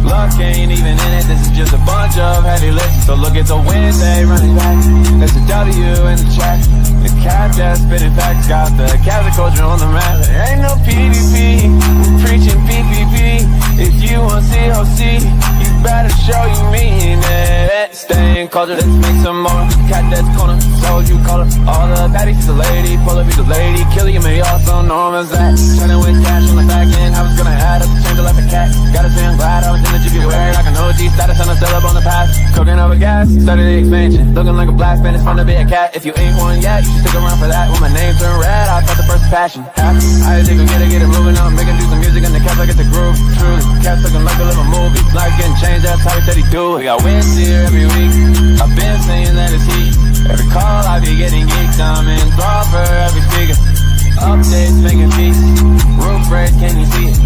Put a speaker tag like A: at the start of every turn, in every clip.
A: Luck ain't even in it, this is just a bunch of heavy lifting. So look, it's a Wednesday running back. There's a W in the chat. The cat that's spitting facts got the Catholic culture on the map. There ain't no PvP, we're preaching PvP. If you want COC, you better show you mean it. Stay in culture, let's make some more. Cat that's corner, so you call her. All the baddies is a lady, pull up is a lady. Kill you, me also known as that. Turning with cash on the back end, I was gonna add up the change like a cat. Gotta say I'm glad I was in the Jupiverse. Like an OG status on a sell up on the path. Cooking over gas, started the expansion. Looking like a black fan, it's fun to be a cat. If you ain't one yet, you should stick around for that. When my name turned red, I felt the first passion. I just think get it moving on. Making do some music and the cats like it's a groove. Truly, cats looking like a little movie. Life getting changed, that's how he said he do. We got wins here every week. I've been saying that it's heat. Every call I be getting geeked. I'm in thrall for every speaker. Updates making peace. Roof break, can you see it?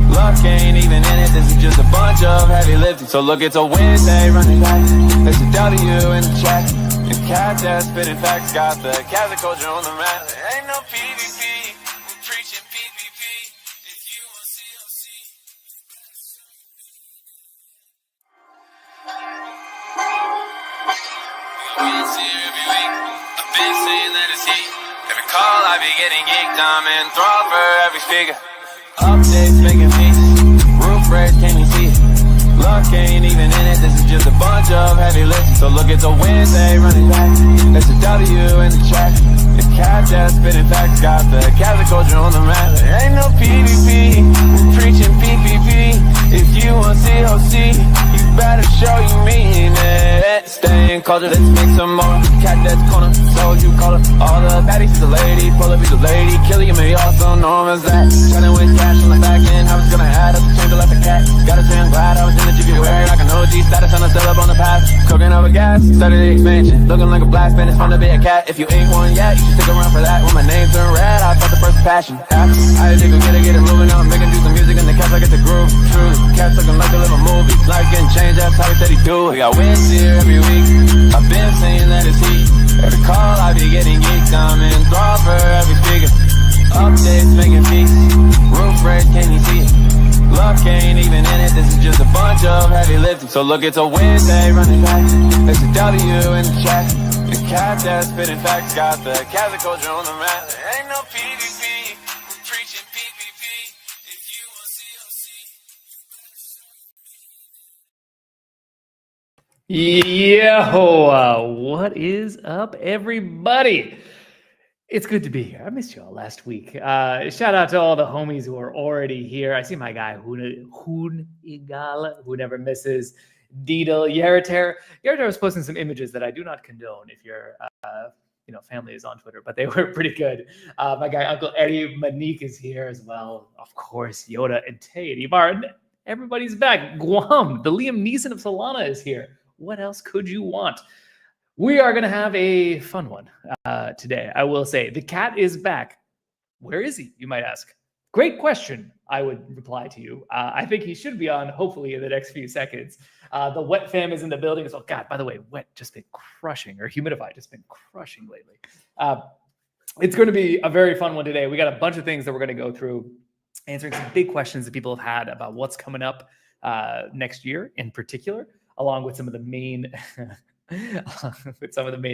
A: Luck ain't even in it, this is just a bunch of heavy lifting. So look, it's a Wednesday running back. There's a W in the chat. The cat that's spitting facts got the Catholic culture on the map. There ain't no PvP, we're preaching PvP. If you want COC, wins here every week. I've been saying that it's heat. Every call I be getting geeked. I'm in thrall for every speaker. Updates making peace. Roof break, can you see it? Luck ain't even in it, this is just a bunch of heavy lifting. So look, it's a Wednesday running back. There's a W in the chat. The cat that's spitting facts got the Catholic culture on the map. There ain't no PvP, we're preaching PvP. If you want COC, you better show you mean it. Stay in culture, let's make some more. Cat that's corner, so you call her. All the baddies is a lady, pull up is a lady. Kill you, me also known as that. Turning with cash on the back end, I was gonna add up the change like a cat. Gotta say I'm glad I was in the Jupiverse. Like an OG status on a sell up on the path. Cooking over gas, started the expansion. Looking like a black fan, it's fun to be a cat. If you ain't one yet, you should stick around for that. When my name turned red, I felt the first passion. I just get it moving on. Making do some music and the cats like it's a groove. Truly, cats looking like a little movie. Life getting changed, that's how he said he do. We got wins here every week. I've been saying that it's heat. Every call I be getting geeked. I'm in thrall for every speaker. Updates making peace. Roof break, can you see it? Luck ain't even in it, this is just a bunch of heavy lifting. So look, it's a Wednesday running back. There's a W in the chat. The cat that's spitting facts got the Catholic culture on the map. There ain't no PvP, we're preaching PvP. If you want
B: Yo, what is up, everybody? It's good to be here. I missed y'all last week. Shout out to all the homies who are already here. I see my guy Hoon Igal, who never misses. Deedle, Yeriter. Yeriter was posting some images that I do not condone if your family is on Twitter, but they were pretty good. My guy Uncle Eddie Manique is here as well. Of course, Yoda and Tay and Ibar. Everybody's back. Guam, the Liam Neeson of Solana, is here. What else could you want? We are going to have a fun one today. I will say the cat is back. Where is he? You might ask. Great question. I would reply to you. I think he should be on hopefully in the next few seconds. The wet fam is in the building as well. God, by the way, wet just been crushing, or humidified just been crushing lately. It's going to be a very fun one today. We got a bunch of things that we're going to go through, answering some big questions that people have had about what's coming up next year in particular, along with some of the main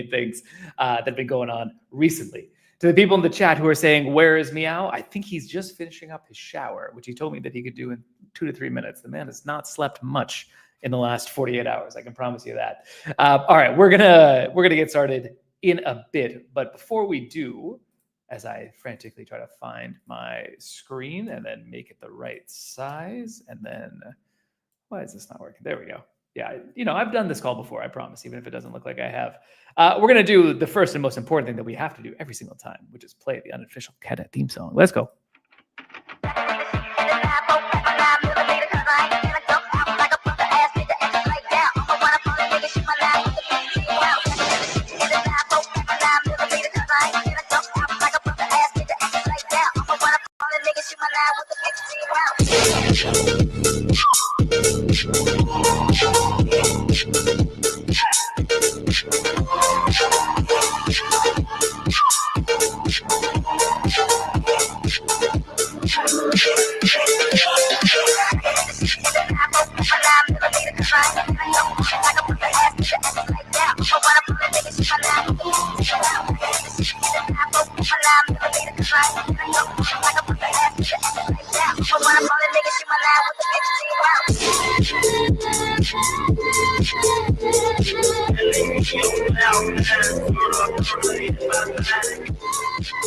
B: things that have been going on recently. To the people in the chat who are saying, where is Meow? I think he's just finishing up his shower, which he told me that he could do in 2 to 3 minutes. The man has not slept much in the last 48 hours. I can promise you that. All right, we're gonna get started in a bit. But before we do, as I frantically try to find my screen and then make it the right size, and then, why is this not working? There we go. Yeah, I've done this call before, I promise, even if it doesn't look like I have. We're going to do the first and most important thing that we have to do every single time, which is play the unofficial Cat theme song. Let's go.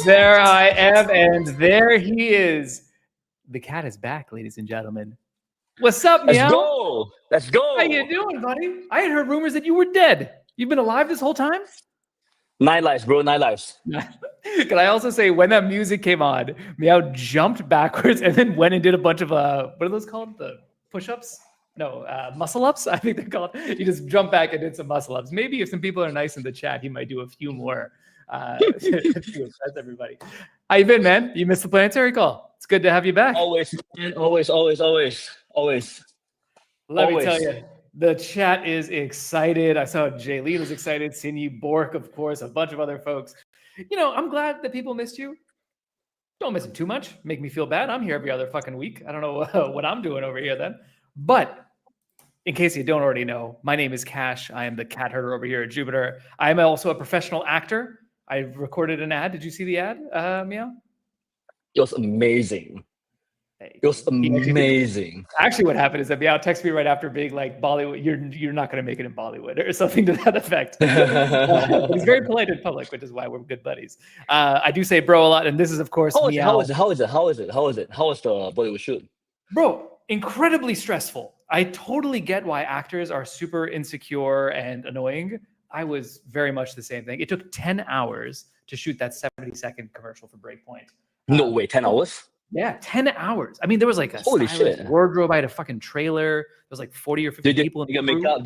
B: There I am, and there he is. The cat is back, ladies and gentlemen. What's up,
C: Let's
B: Meow?
C: go. Let's go.
B: How you doing, buddy? I had heard rumors that you were dead. You've been alive this whole time?
C: 9 lives, bro. 9 lives.
B: Can I also say, when that music came on, Meow jumped backwards and then went and did a bunch of what are those called? The push-ups? No, muscle ups. I think they're called. He just jumped back and did some muscle ups. Maybe if some people are nice in the chat, he might do a few more to impress everybody. How you been, man? You missed the Planetary Call. It's good to have you back.
C: Always, man. Always.
B: Let me tell you, the chat is excited. I saw Jaylene was excited. Sinyi, Bork, of course, a bunch of other folks. You know, I'm glad that people missed you. Don't miss them too much. Make me feel bad. I'm here every other fucking week. I don't know what I'm doing over here then. But in case you don't already know, my name is Cash. I am the cat herder over here at Jupiter. I am also a professional actor. I recorded an ad. Did you see the ad, Meow?
C: It was amazing.
B: Hey,
C: It was amazing.
B: Actually, what happened is that Meow texted me right after being like, Bollywood, you're not going to make it in Bollywood or something to that effect. He's very polite in public, which is why we're good buddies. I do say bro a lot, and this is, of course, Meow.
C: How was the Bollywood shoot?
B: Bro, incredibly stressful. I totally get why actors are super insecure and annoying. I was very much the same thing. It took 10 hours to shoot that 70-second commercial for Breakpoint.
C: No way, 10 hours?
B: Yeah, 10 hours. I mean, there was like a
C: Holy
B: stylist,
C: shit.
B: wardrobe. I had a fucking trailer. There was like 40 or 50 people.
C: Do you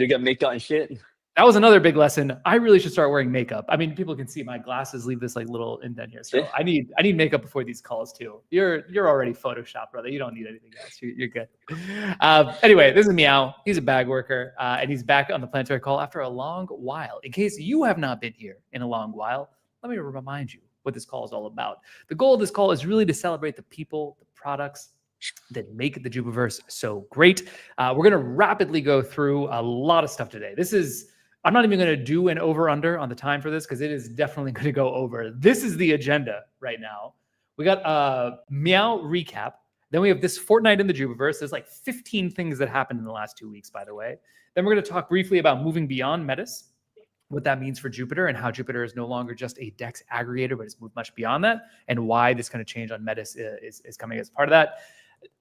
C: get makeup and shit?
B: That was another big lesson. I really should start wearing makeup. I mean, people can see my glasses leave this like little indent here. So
C: Yeah.
B: I need makeup before these calls too. You're already Photoshopped, brother. You don't need anything else. You're good. Anyway, this is Meow. He's a bag worker, and he's back on the Planetary Call after a long while. In case you have not been here in a long while, let me remind you what this call is all about. The goal of this call is really to celebrate the people, the products that make the Jupiverse so great. We're going to rapidly go through a lot of stuff today. I'm not even going to do an over-under on the time for this because it is definitely going to go over. This is the agenda right now. We got a Meow recap. Then we have this fortnight in the Jupiverse. There's like 15 things that happened in the last 2 weeks, by the way. Then we're going to talk briefly about moving beyond Metis, what that means for Jupiter and how Jupiter is no longer just a DEX aggregator, but it's moved much beyond that, and why this kind of change on Metis is coming as part of that.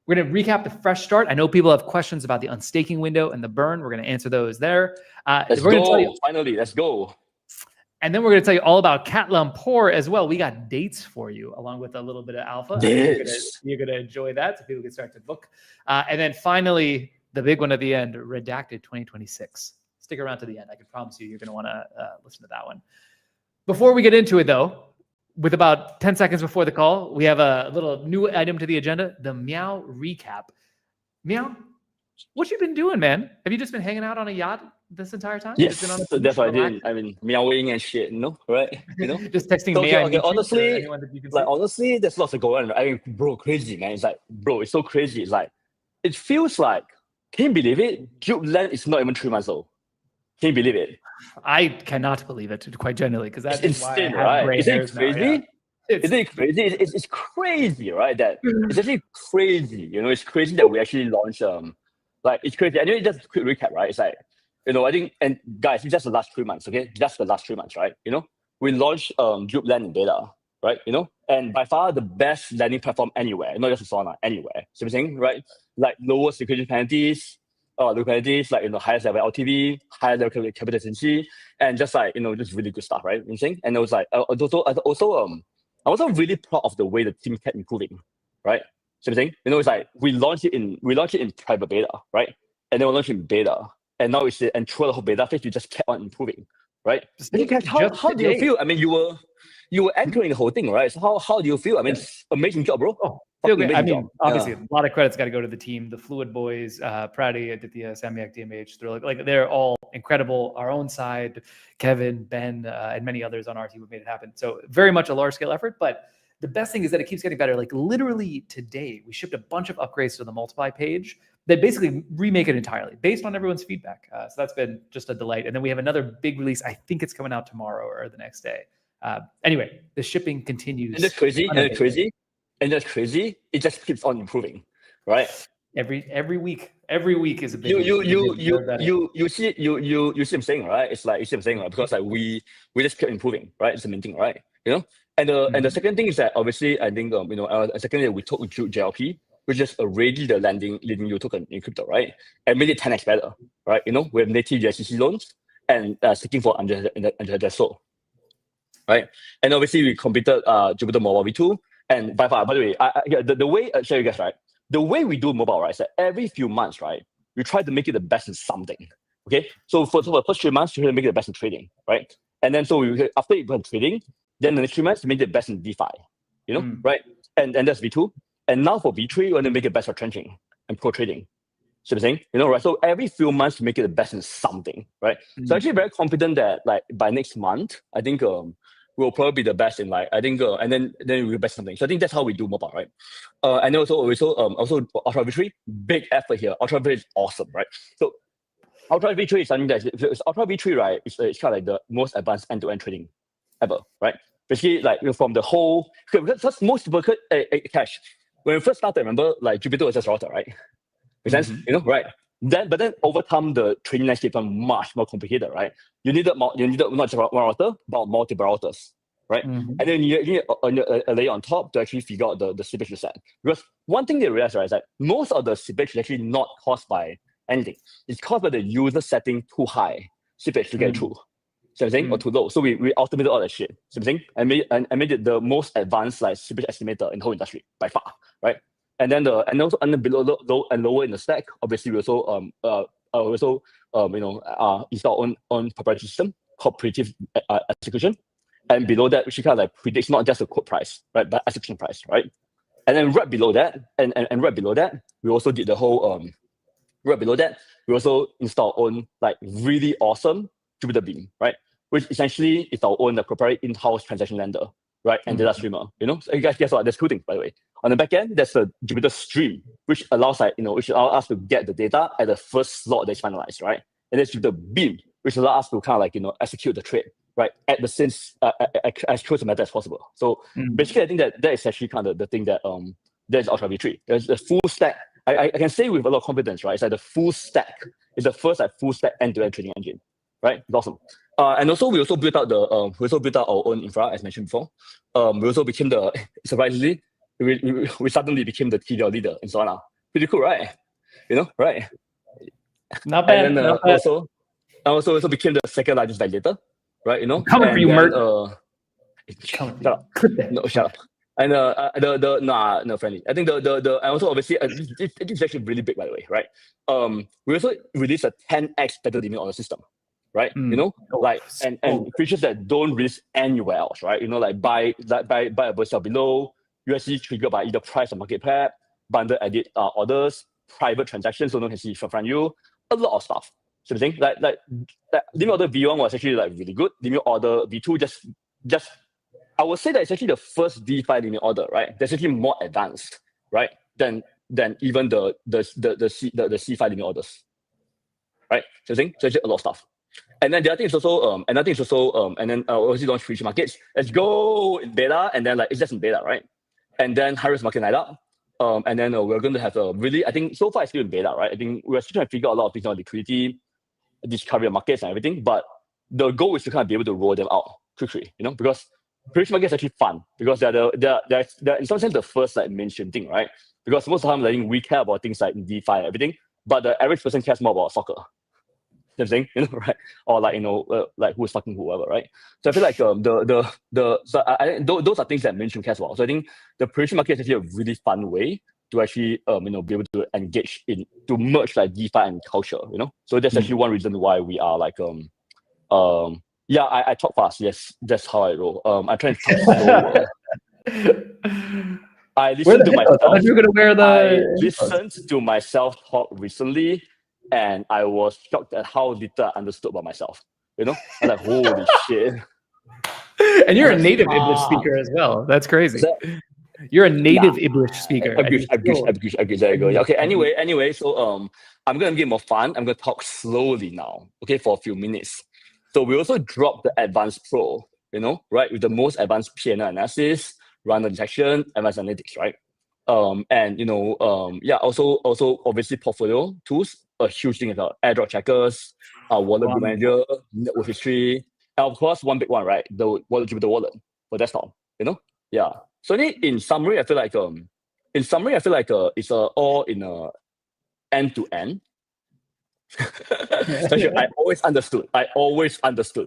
B: We're going to recap the fresh start. I know people have questions about the unstaking window and the burn. We're going to answer those there.
C: Let's
B: we're
C: go.
B: Gonna tell you,
C: Finally, let's go.
B: and then we're going to tell you all about Catlumpur as well. We got dates for you, along with a little bit of alpha. You're going to enjoy that, so people can start to book. And then finally, the big one at the end, Redacted 2026. Stick around to the end. I can promise you, you're going to want to listen to that one. Before we get into it, though, with about 10 seconds before the call, we have a little new item to the agenda, the Meow recap. Meow, what you been doing, man? Have you just been hanging out on a yacht this entire time?
C: Yes,
B: Been on a
C: that's what I
B: relaxing?
C: did. I mean, meowing and shit, right?
B: Just texting
C: So,
B: me.
C: okay, honestly,
B: like,
C: honestly, there's lots of going on. I mean, bro, crazy, man. It's like, bro, it's so crazy. It's like, it feels like, can you believe it? Jupeland is not even 3 months old. Can you believe it?
B: I cannot believe it, quite genuinely, because that's
C: It's insane, right? Isn't it crazy? Isn't it crazy? It's crazy, right? That it's actually crazy. It's crazy that we actually launched. It's crazy. Anyway, just a quick recap, right? It's like, I think, and guys, it's just the last 3 months, okay? Just the last 3 months, right? We launched Jupeland in beta, right? And by far the best lending platform anywhere, not just Solana, anywhere. So I'm saying, right? Like lowest liquidity penalties, liquidities, like highest level LTV, higher level capital efficiency, and just just really good stuff, right? You know what I'm saying? And it was like I was really proud of the way the team kept improving, right? So I'm saying, it's like we launched it in private beta, right? And then we launched it in beta, and now and throughout the whole beta phase, we just kept on improving, right? How do you feel? I mean, you were anchoring the whole thing, right? So how do you feel? I mean, amazing job, bro.
B: Feel good. I mean, obviously, a lot of credit's got to go to the team, the Fluid Boys, Prati, Aditya, Samyak, DMH. They're all incredible. Our own side, Kevin, Ben, and many others on our team have made it happen. So very much a large scale effort. But the best thing is that it keeps getting better. Like literally today, we shipped a bunch of upgrades to the multiply page that basically remake it entirely based on everyone's feedback. So that's been just a delight. And then we have another big release. I think it's coming out tomorrow or the next day. Anyway, the shipping continues.
C: And that's crazy. And that's crazy. It just keeps on improving, right?
B: Every week is a big week.
C: You see what I'm saying, right? It's like you see what I'm saying, right? Because like we just kept improving, right? It's the main thing, right? You know, and the second thing is that obviously I think secondly we took JLP, which is already the leading yield token in crypto, right? And made it 10x better, right? You know, with native JCC loans and sticking for under their soul, right? And obviously we completed Jupiter Mobile V2, and by the way, the way I show you guys, right? The way we do mobile, right, is that every few months, right, we try to make it the best in something. Okay, so for the first 3 months, we try to make it the best in trading, right? And then after you put trading, then the next 3 months, we make it the best in DeFi, you know, right? And that's V2. And now for V3, we want to make it best for trenching and pro trading. So I'm saying, you know, right? So every few months, we make it the best in something, right? So actually very confident that like by next month, I think we'll probably be the best in like, I think, and then we'll best something. So I think that's how we do mobile, right? And also Ultra V3, big effort here. Ultra V3 is awesome, right? So Ultra V3 is something that Ultra V3, right? It's kind of like the most advanced end-to-end trading ever, right? Basically, like from the whole, because most people could cash. When we first started, remember, like Jupiter was just router, right? Makes sense, you know, right? But then over time, the trading landscape became much more complicated, right? You needed not just one router, but multiple routers, right? And then you need a layer on top to actually figure out the slippage you set. Because one thing they realized, right, is that most of the slippage is actually not caused by anything. It's caused by the user setting too high slippage to get through. So I'm saying, or too low. So we automated all that shit. So I'm saying, and made it the most advanced like slippage estimator in the whole industry by far, right? And then also under below low and lower in the stack, obviously we also install on proprietary system called predictive execution. And below that, which kind of like predicts not just the quote price, right, but execution price, right? And then right below that, and right below that, we also did the whole right below that, we also installed on like really awesome Jupiter Beam, right? Which essentially is our own proprietary in-house transaction lender, right? And data streamer, you know? So you guys guess what? There's two things, by the way. On the back end, there's a Jupiter Stream, which allows us to get the data at the first slot that's finalized, right? And there's Jupiter Beam, which allows us to kind of like, execute the trade, right? At the sense, as close to matter as possible. So basically, I think that is actually kind of the thing that there's Ultra V3. There's the full stack. I can say with a lot of confidence, right? It's like the full stack is the first like full stack end-to-end trading engine, right? It's awesome. And also we also built out our own infra, as mentioned before. We also became surprisingly, we suddenly became the TDL leader in Solana. Pretty cool, right? You know, right?
B: Not bad.
C: And then
B: not bad.
C: also became the second largest validator, right? You know,
B: coming for you, Mert.
C: Shut up. No, shut up. And no, friendly. I think and also obviously it's actually really big, by the way, right? We also released a 10x better limit order system, right? You know, like and features that don't release anywhere else, right? You know, like buy above, sell below, USD triggered by either price or market pair, bundle edit orders, private transactions, so no one can see from you, a lot of stuff. So the thing like limit order V1 was actually like really good. Limit order V2 just I would say that it's actually the first DeFi limit order, right? That's actually more advanced, right? Than even the C5 limit orders, right? So it's actually a lot of stuff. And then the other thing is also and then obviously launch future markets. Let's go in beta, and then like it's just in beta, right? And then high risk market light up. And then we're going to have a really, I think so far it's still in beta, right? I think we're still trying to figure out a lot of things on liquidity, discovery of markets and everything, but the goal is to kind of be able to roll them out quickly, you know, because prediction market is actually fun because they're in some sense the first like mainstream thing, right? Because most of the time, I think we care about things like DeFi and everything, but the average person cares more about soccer. You know what I'm saying? You know, right? Or like like who's fucking whoever, right? So I feel like those are things that mainstream cares about. So I think the prediction market is actually a really fun way to actually be able to engage in to merge like DeFi and culture, you know. So that's actually one reason why we are like yeah, I talk fast. Yes, that's how I roll. I try to talk slow. I listened to myself.
B: You're gonna wear
C: I listened to myself talk recently, and I was shocked at how little I understood about myself. You know, I'm like, holy shit.
B: And you're a native English speaker as well. That's crazy. You're a native English speaker.
C: Abuse. There you go. Okay. Anyway. So I'm gonna get more fun. I'm gonna talk slowly now. Okay, for a few minutes. So we also dropped the Advanced Pro, you know, right, with the most advanced P&L analysis, runner detection, advanced analytics, right? And also obviously portfolio tools, a huge thing is airdrop checkers, wallet group manager, network history, and of course one big one, right? The wallet Jupiter wallet for desktop. Yeah. So in summary, I feel like it's all in a end to end. I always understood. All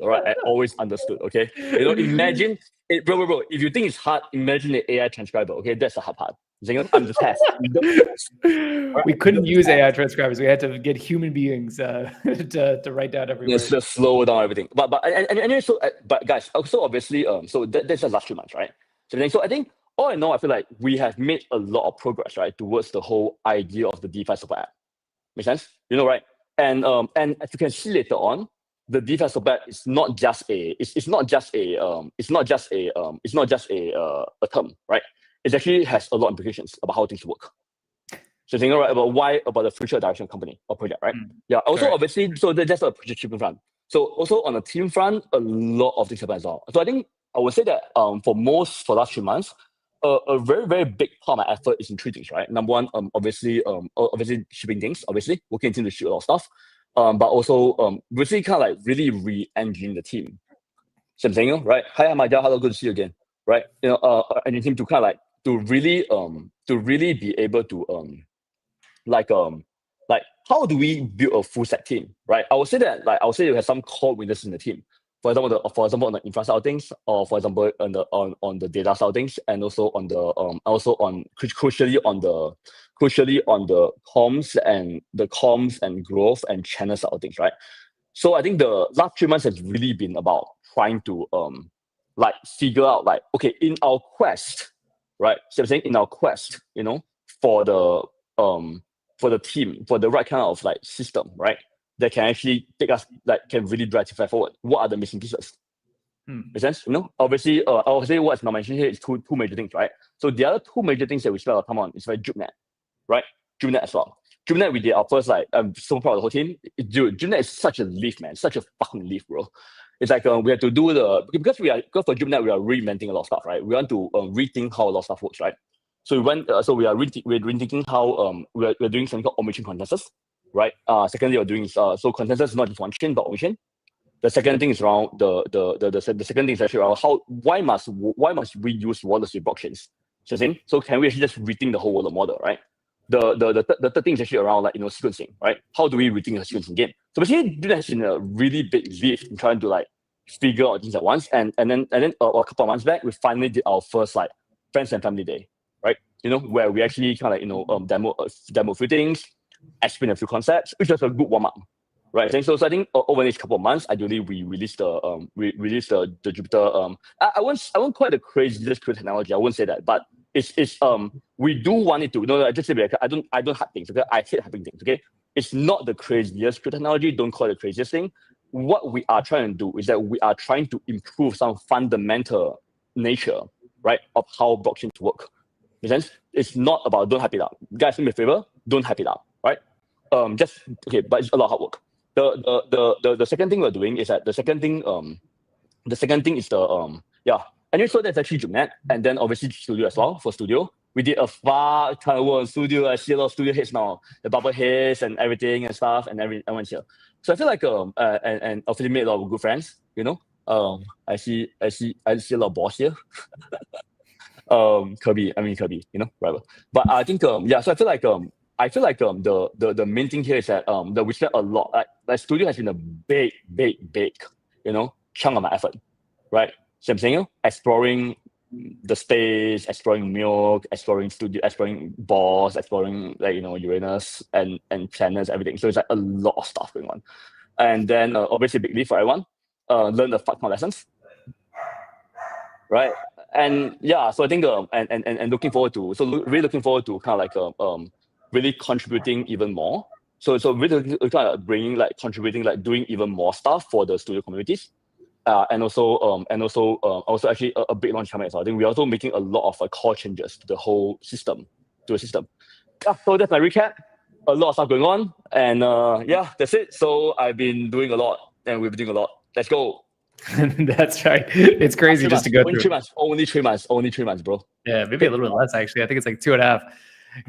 C: right, I always understood. Okay, imagine it, bro. If you think it's hard, imagine the AI transcriber. Okay, that's the hard part. I'm the test.
B: We couldn't use AI transcribers. We had to get human beings to write down every word.
C: Just slow down everything. But guys, also obviously, so that's the last 3 months, right? So I think all in all, I feel like we have made a lot of progress, right, towards the whole idea of the DeFi super app. Make sense? Right? And as you can see later on, the DeFi super app is not just a term, right? It actually has a lot of implications about how things work. So thinking right about the future direction of company or project, right? Yeah. Also, obviously, so that's a project front. So also on the team front, a lot of things happen as well. So I think I would say that for the last 3 months, a very, very big part of my effort is in 3 things, right? Number one, obviously shipping things, obviously working in team to ship a lot of stuff. But also basically kind of like really re-engineering the team. So I'm saying, right? Hi, I'm Aja. Hello, good to see you again. Right? And the team to kind of like to really be able to like how do we build a full stack team, right? I would say you have some core winners in the team. For example, on the infra side of things, or for example on the data side of things, and also on the crucially on the comms and growth and channel side of things, right? So I think the last 3 months has really been about trying to figure out okay, in our quest, right? So I'm saying in our quest, for the team, for the right kind of system, right? That can actually take us, can really drive DeFi forward. What are the missing pieces? Make sense? Obviously what's not mentioned here is two major things, right? So the other 2 major things that we spend our time on is JupNet, right? JupNet as well. JupNet, we did our first, I'm so proud of the whole team. JupNet is such a leaf, man. Such a fucking leaf, bro. It's we have to do because for JupNet, we are reinventing a lot of stuff, right? We want to rethink how a lot of stuff works, right? So we are rethinking how we're doing something called on-chain consensus, right? Secondly, we're doing so consensus is not just one chain, but on-chain. The second thing is around the second thing is actually around why must we use wallets with blockchains? So can we actually just rethink the whole wallet model, right? The third thing is actually around sequencing, right? How do we rethink the sequencing game? So basically, that has been a really big leap in trying to figure out things at once. And then a couple of months back, we finally did our first friends and family day, right? Where we actually kind of demo a few things, explain a few concepts, which was a good warm up, right? So I think over the next couple of months, ideally we released the Jupiter. I won't call it the craziest technology. I won't say that, but it's we do want it to. I just say I don't hype things. Okay, I hate hyping things. Okay, it's not the craziest technology. Don't call it the craziest thing. What we are trying to do is that we are trying to improve some fundamental nature, right, of how blockchains work. Make sense? It's not about don't hype it up. Guys, do me a favor, don't hype it up, right? Just okay, but it's a lot of hard work. The second thing we're doing is that the second thing is and so that's actually JupNet, and then obviously studio as well. For studio, we did a far kind of work on studio. I see a lot of studio heads now, the bubble heads and everything and stuff, and everyone's here. So I feel and obviously made a lot of good friends. I see a lot of boss here. Kirby, whatever. But I think so I feel the main thing here is that that we spent a lot. Like studio has been a big chunk of my effort, right? So I'm saying exploring the space, exploring Meow, exploring studio, exploring boss, exploring Uranus and planets, everything. So it's a lot of stuff going on. And then obviously big leap for everyone. Learn the fuck more lessons. Right. And so I think and looking forward to really looking forward to kind of really contributing even more. So really kind of bringing contributing doing even more stuff for the studio communities. And also actually a big launch coming. So I think we're also making a lot of core changes to the whole system, Yeah, so that's my recap. A lot of stuff going on, and that's it. So I've been doing a lot, and we've been doing a lot. Let's go.
B: That's right. It's crazy just to go through.
C: Only 3 months, bro.
B: Yeah, maybe a little bit less actually. I think it's like 2.5.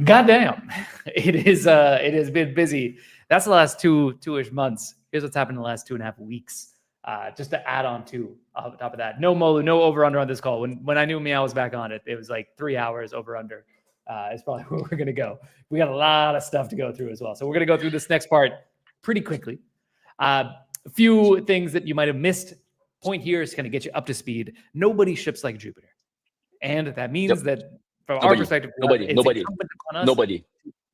B: Goddamn, it is. It has been busy. That's the last two-ish months. Here's what's happened in the last 2.5 weeks. Just to add on to top of that, no Molu, no over under on this call. When I knew Meow was back on it, it was like 3 hours over under. It's probably where we're gonna go. We got a lot of stuff to go through as well, so we're gonna go through this next part pretty quickly. A few things that you might have missed. Point here is going to get you up to speed. Nobody ships like Jupiter, and that means that from our perspective,
C: nobody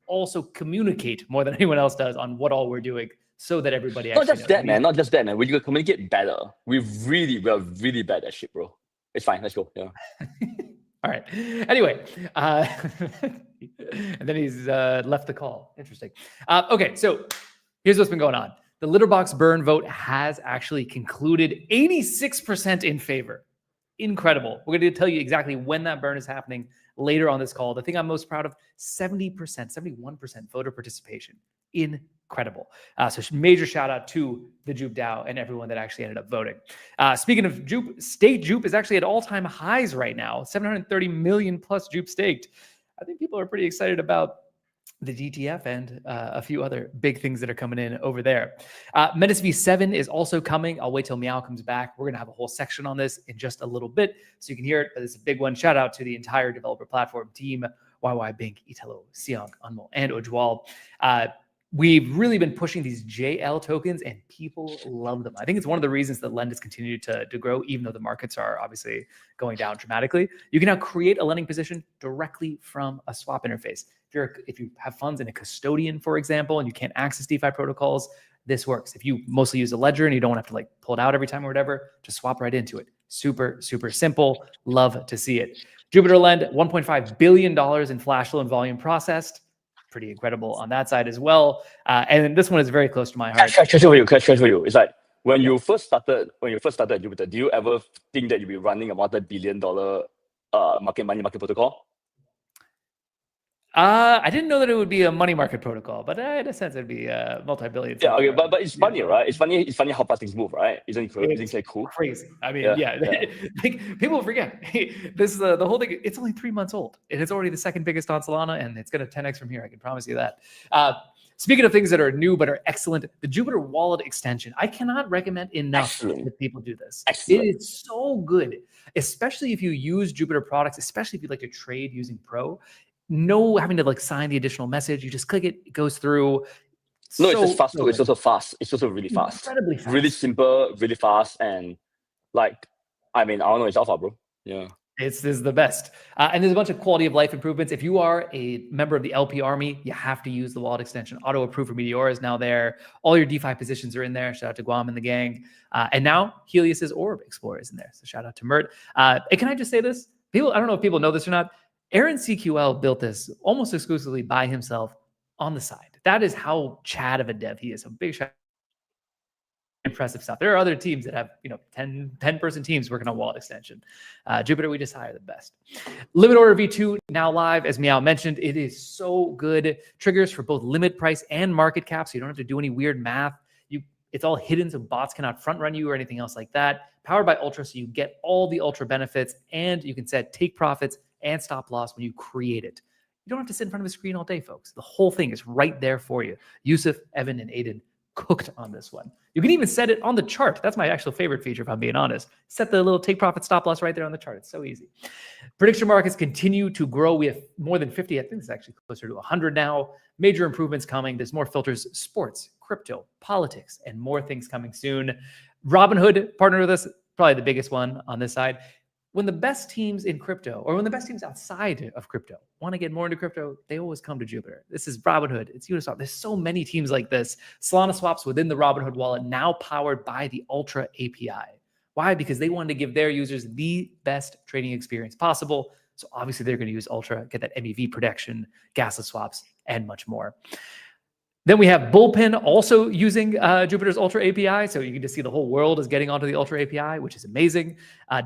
B: also communicate more than anyone else does on what all we're doing, so that everybody
C: not just that, man. We can communicate better. We're really bad at shit, bro. It's fine. Let's go. Yeah.
B: All right. Anyway, and then he's left the call. Interesting. Okay, so here's what's been going on. The Litterbox burn vote has actually concluded, 86% in favor. Incredible. We're going to tell you exactly when that burn is happening later on this call. The thing I'm most proud of, 70%, 71% voter participation. Incredible. So major shout out to the Jupe DAO and everyone that actually ended up voting. Speaking of Jupe, state Jupe is actually at all-time highs right now, 730 million plus Jupe staked. I think people are pretty excited about the DTF and a few other big things that are coming in over there. Menace V7 is also coming. I'll wait till Meow comes back. We're going to have a whole section on this in just a little bit, so you can hear it, but it's a big one. Shout out to the entire developer platform team, YY, Bink, Italo, Siong, Anmol, and Ojwal. We've really been pushing these JL tokens, and people love them. I think it's one of the reasons that Lend has continued to grow, even though the markets are obviously going down dramatically. You can now create a lending position directly from a swap interface. If you have funds in a custodian, for example, and you can't access DeFi protocols, this works. If you mostly use a ledger and you don't have to like pull it out every time or whatever, just swap right into it. Super, super simple. Love to see it. Jupiter Lend, $1.5 billion in flash loan volume processed. Pretty incredible on that side as well. And this one is very close to my heart.
C: Question for you. It's like when you first started at Jupiter, do you ever think that you'll be running a multi-billion-dollar market protocol?
B: I didn't know that it would be a money market protocol, but in a sense, it'd be a multi-billion.
C: Yeah, okay, but it's funny, right? It's funny how fast things move, right? Isn't it cool?
B: Crazy. I mean, yeah. People forget. This is the whole thing. It's only 3 months old, and it's already the second biggest on Solana, and it's going to 10x from here. I can promise you that. Speaking of things that are new but are excellent, the Jupiter Wallet extension. I cannot recommend enough that people do this. Excellent. It is so good, especially if you use Jupiter products, especially if you like to trade using Pro. No having to like sign the additional message. You just click it, it goes through.
C: No, it's just fast. It's also fast. It's also really fast.
B: Incredibly fast.
C: Really simple, really fast. And like, I mean, I don't know, it's alpha, bro. Yeah.
B: This is the best. And there's a bunch of quality of life improvements. If you are a member of the LP Army, you have to use the wallet extension. Auto approve for Meteor is now there. All your DeFi positions are in there. Shout out to Guam and the gang. And now Helios's Orb Explorer is in there. So shout out to Mert. And can I just say this? People, I don't know if people know this or not. Aaron CQL built this almost exclusively by himself on the side. That is how Chad of a dev he is. A big shout. Impressive stuff. There are other teams that have 10-person teams working on wallet extension. Jupiter, we just hire the best. Limit order V2 now live, as Meow mentioned. It is so good. Triggers for both limit price and market cap, so you don't have to do any weird math. It's all hidden, so bots cannot front run you or anything else like that. Powered by Ultra, so you get all the Ultra benefits, and you can set take profits and stop loss when you create it. You don't have to sit in front of a screen all day, folks. The whole thing is right there for you. Yusuf, Evan, and Aiden cooked on this one. You can even set it on the chart. That's my actual favorite feature, if I'm being honest. Set the little take profit stop loss right there on the chart. It's so easy. Prediction markets continue to grow. We have more than 50. I think it's actually closer to 100 now. Major improvements coming. There's more filters, sports, crypto, politics, and more things coming soon. Robinhood partnered with us, probably the biggest one on this side. When the best teams in crypto, or when the best teams outside of crypto want to get more into crypto, they always come to Jupiter. This is Robinhood. It's Uniswap. There's so many teams like this. Solana swaps within the Robinhood wallet, now powered by the Ultra API. Why? Because they wanted to give their users the best trading experience possible. So obviously they're going to use Ultra, get that MEV protection, gasless swaps, and much more. Then we have Bullpen also using Jupiter's Ultra API. So you can just see the whole world is getting onto the Ultra API, which is amazing.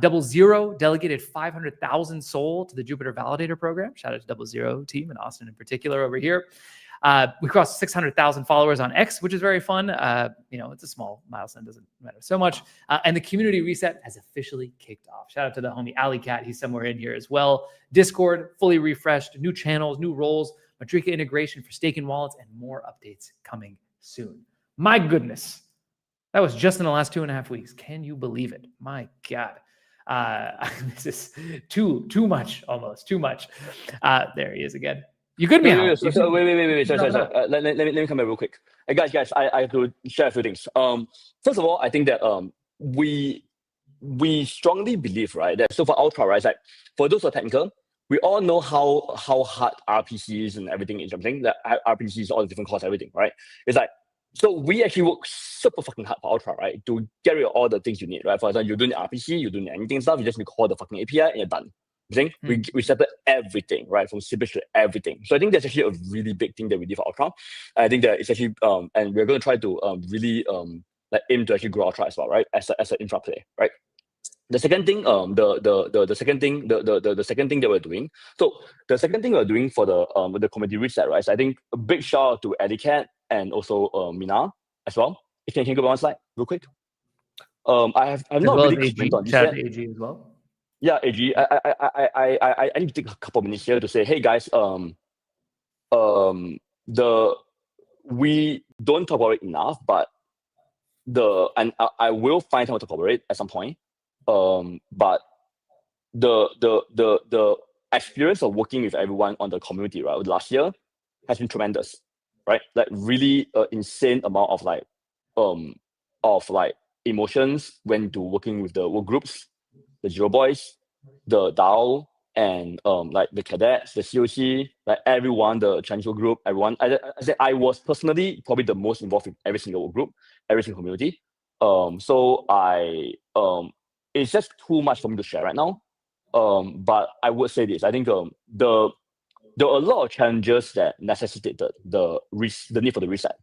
B: 00 delegated 500,000 SOL to the Jupiter Validator program. Shout out to 00 team and Austin in particular over here. We crossed 600,000 followers on X, which is very fun. It's a small milestone, doesn't matter so much. And the community reset has officially kicked off. Shout out to the homie Alley Cat. He's somewhere in here as well. Discord fully refreshed, new channels, new roles, Matrika integration for staking wallets, and more updates coming soon. My goodness. That was just in the last 2.5 weeks. Can you believe it? My God. This is too much, almost too much. There he is again. You good, Meow?
C: Wait. Sorry. Let me come back real quick. Hey, guys, I have to share a few things. First of all, I think that we strongly believe, right, that so for Ultra, right, like for those who are technical, we all know how hard RPCs and everything is. Something that RPCs, all the different costs, everything, right? It's like, so we actually work super fucking hard for Ultra, right? To get rid of all the things you need, right? For example, you're doing RPC, you're doing anything stuff, you just need to call the fucking API and you're done. We settle everything, right? From Sibish to everything. So I think that's actually a really big thing that we did for Ultra. I think that it's actually and we're going to try to really aim to actually grow Ultra as well, right? As an infra play, right? The second thing, the second thing that we're doing. So the second thing we're doing for the community reset, right? So I think a big shout out to Edicat and also Mina as well. Can you go one slide real quick? I've not really commented on this yet.
B: AG as well.
C: Yeah, AG. I need to take a couple of minutes here to say, hey guys, we don't talk about it enough, but I will find time to talk about it at some point. But the experience of working with everyone on the community, right, last year has been tremendous, right? Like really insane amount of emotions went to working with the work groups, the Zero Boys, the DAO, and the cadets, the COC, like everyone, the Chinese work group, everyone. I was personally probably the most involved in every single work group, every single community. So it's just too much for me to share right now. But I would say this. I think there were a lot of challenges that necessitated the need for the reset.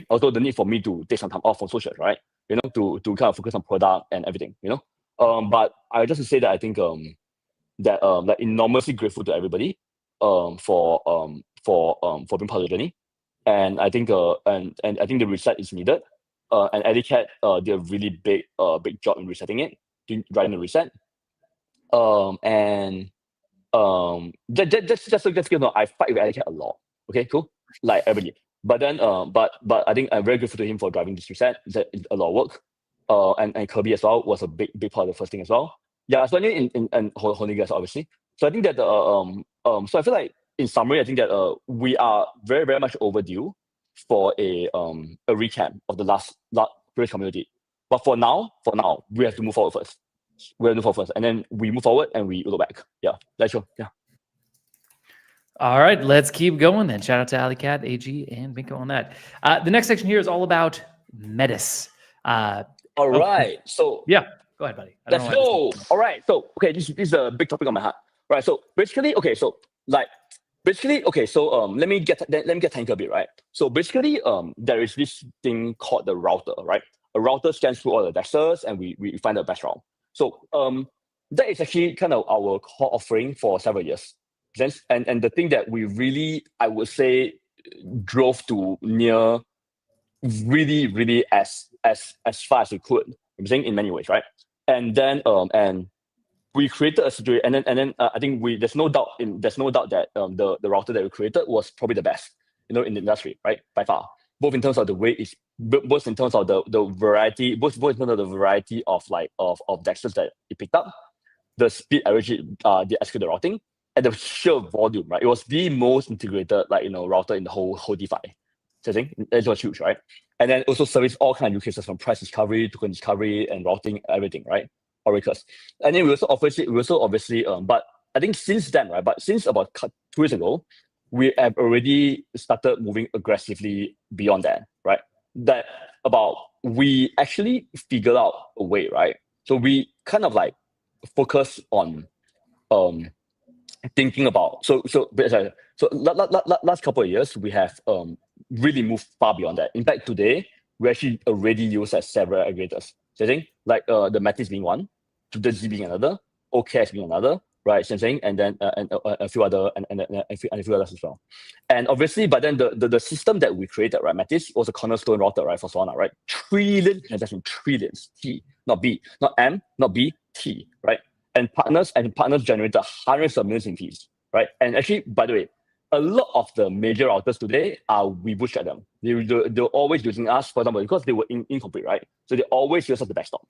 C: Also the need for me to take some time off from social, right? To kind of focus on product and everything, But I just to say that I think that enormously grateful to everybody for being part of the journey. And I think and I think the reset is needed. And Edicat did a really big job in resetting it, driving the reset. Just I fight with Edicat a lot. Okay, cool. Like everybody. But then but I think I'm very grateful to him for driving this reset. It's a lot of work. And Kirby as well was a big part of the first thing as well. Yeah, so in holding guys obviously. So I think that so I feel like in summary, I think that we are very, very much overdue for a recap of the last previous community. But for now, we have to move forward first. And then we move forward and we look back. Yeah, that's true. Yeah.
B: All right, let's keep going then. Shout out to Alicat, AG, and Binko on that. The next section here is all about Metis.
C: All right. So
B: yeah, go ahead, buddy.
C: Let's go. All right. So this is a big topic on my heart. Right. So basically, so let me get technical a bit, right? So basically, there is this thing called the router, right? A router scans through all the dexters and we find the best route. So that is actually kind of our core offering for several years. And the thing that we really, I would say, drove to near really, really as far as we could, I'm saying in many ways, right? And then and we created a situation, and then I think there's no doubt that the router that we created was probably the best, in the industry, right? By far. Both in terms of the way it's both in terms of the variety, both in terms of the variety of dexters that it picked up, the speed at which it execute the routing, and the sheer volume, right? It was the most integrated router in the whole DeFi. So I think it was huge, right? And then also service all kinds of use cases from price discovery, token discovery, and routing, everything, right? Oracles. And then we also obviously, but I think since then, right? But since about 2 years ago, we have already started moving aggressively beyond that, right? That we actually figured out a way, right? So we kind of focus on thinking about last couple of years we have really moved far beyond that. In fact, today we actually already use several aggregators. So I think the Metis being one, JupiterZ being another, OKX being another, right? Same thing, and then and a few other and a few others as well. And obviously, but then the system that we created, right, Matisse, was a cornerstone router, right, for Solana, right? Trillion transaction, trillions, T, not B, not M, not B, T, right? And partners generated hundreds of millions in fees, right? And actually, by the way, a lot of the major routers today we bootstrap them. They're always using us, for example, because they were incomplete, right? So they always use us the backstop.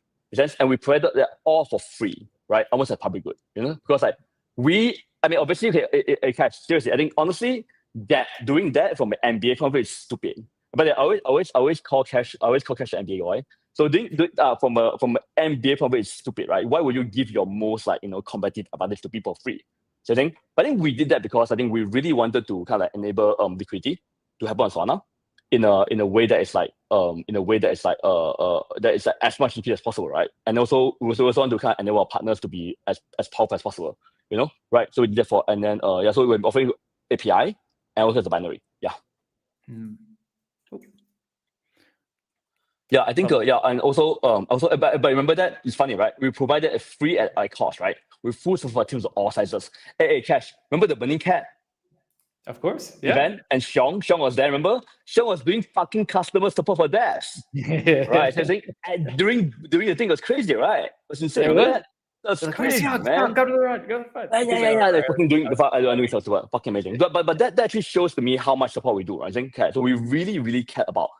C: And we provided that all for free, right? Almost a public good, because like obviously, okay, seriously, I think honestly, that doing that from an MBA point of view is stupid. But I always call cash an MBA guy. So from an MBA point of view is stupid, right? Why would you give your most competitive advantage to people free? So I think we did that because I think we really wanted to kind of enable liquidity to happen on Solana in a way that is like as much liquidity as possible, right? And also we also want to kind of enable our partners to be as powerful as possible, right? So we did that and then so we're offering API and also the binary, Yeah, I think and also but remember that it's funny, right? We provided a free at cost, right? With full support teams of all sizes. Hey, Cash, remember the Burning Cat?
B: Of course, yeah.
C: Event and Xiong was there. Remember, Xiong was doing fucking customer support for devs, right? So I think during the thing, it was crazy, right? It was insane. Remember that? That's crazy, man.
B: Go to the right, go to the front.
C: Yeah. They're fucking doing the I know it's about fucking amazing. But that actually shows to me how much support we do, right? I think so we really care about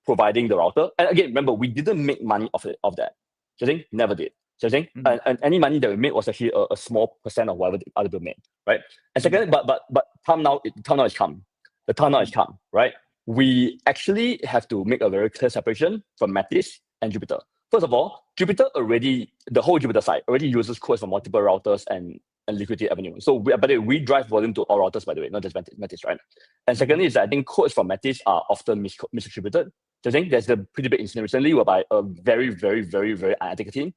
C: providing the router. And again, remember, we didn't make money off that. So I think never did. So I think and any money that we made was actually a small percent of whatever the other people made, right? And second, but time now is come. The time now is come, right? We actually have to make a very clear separation from Matisse and Jupiter. First of all, the whole Jupiter side already uses codes from multiple routers and liquidity avenue. So we drive volume to all routers, by the way, not just Matisse, right? And secondly is that I think codes from Matisse are often misattributed. So I think there's a pretty big incident recently whereby a very, very, very, very unethical team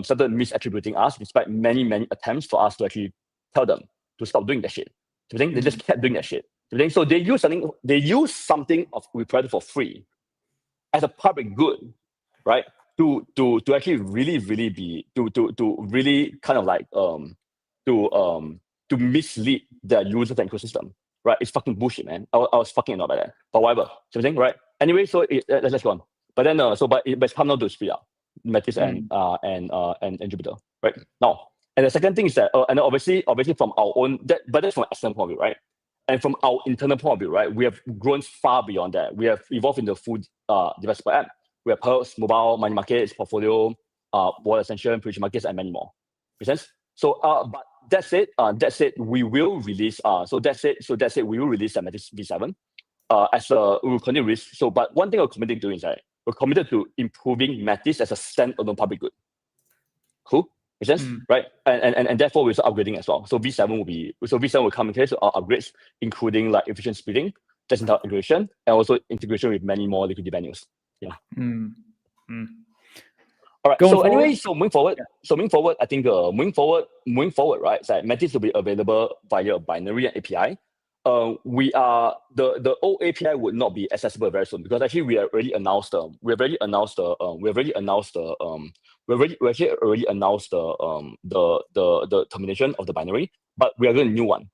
C: started misattributing us despite many, many attempts for us to actually tell them to stop doing that shit. So I think they just kept doing that shit. So they use something we provided for free as a public good, right? To actually really be to really kind of like to mislead the users and ecosystem, right? It's fucking bullshit, man. I was fucking annoyed by that, but whatever. So I think, right? Anyway, so let's go on. But then but it's come now to speed up Matisse and Jupiter, right? Now, and the second thing is that and obviously from our own but that's from an external point of view, right? And from our internal point of view, right? We have grown far beyond that. We have evolved into a full developer app. We have Perks, mobile, money markets, portfolio, wallet extension, prediction markets, and many more. Make sense? So, but that's it. We will release. We will release Matisse V7. We will continue release. So, but one thing we're committed to is that we're committed to improving Matisse as a standalone public good. Cool. Make sense? Right? And therefore we're also upgrading as well. So V7 will come in case of our upgrades, including like efficient speeding, just integration, and also integration with many more liquidity venues. Yeah. All right. Moving forward, I think moving forward, right? So Matisse will be available via a binary and API. We are the old API would not be accessible very soon because actually we have already announced the termination of the binary, but we are going to new one.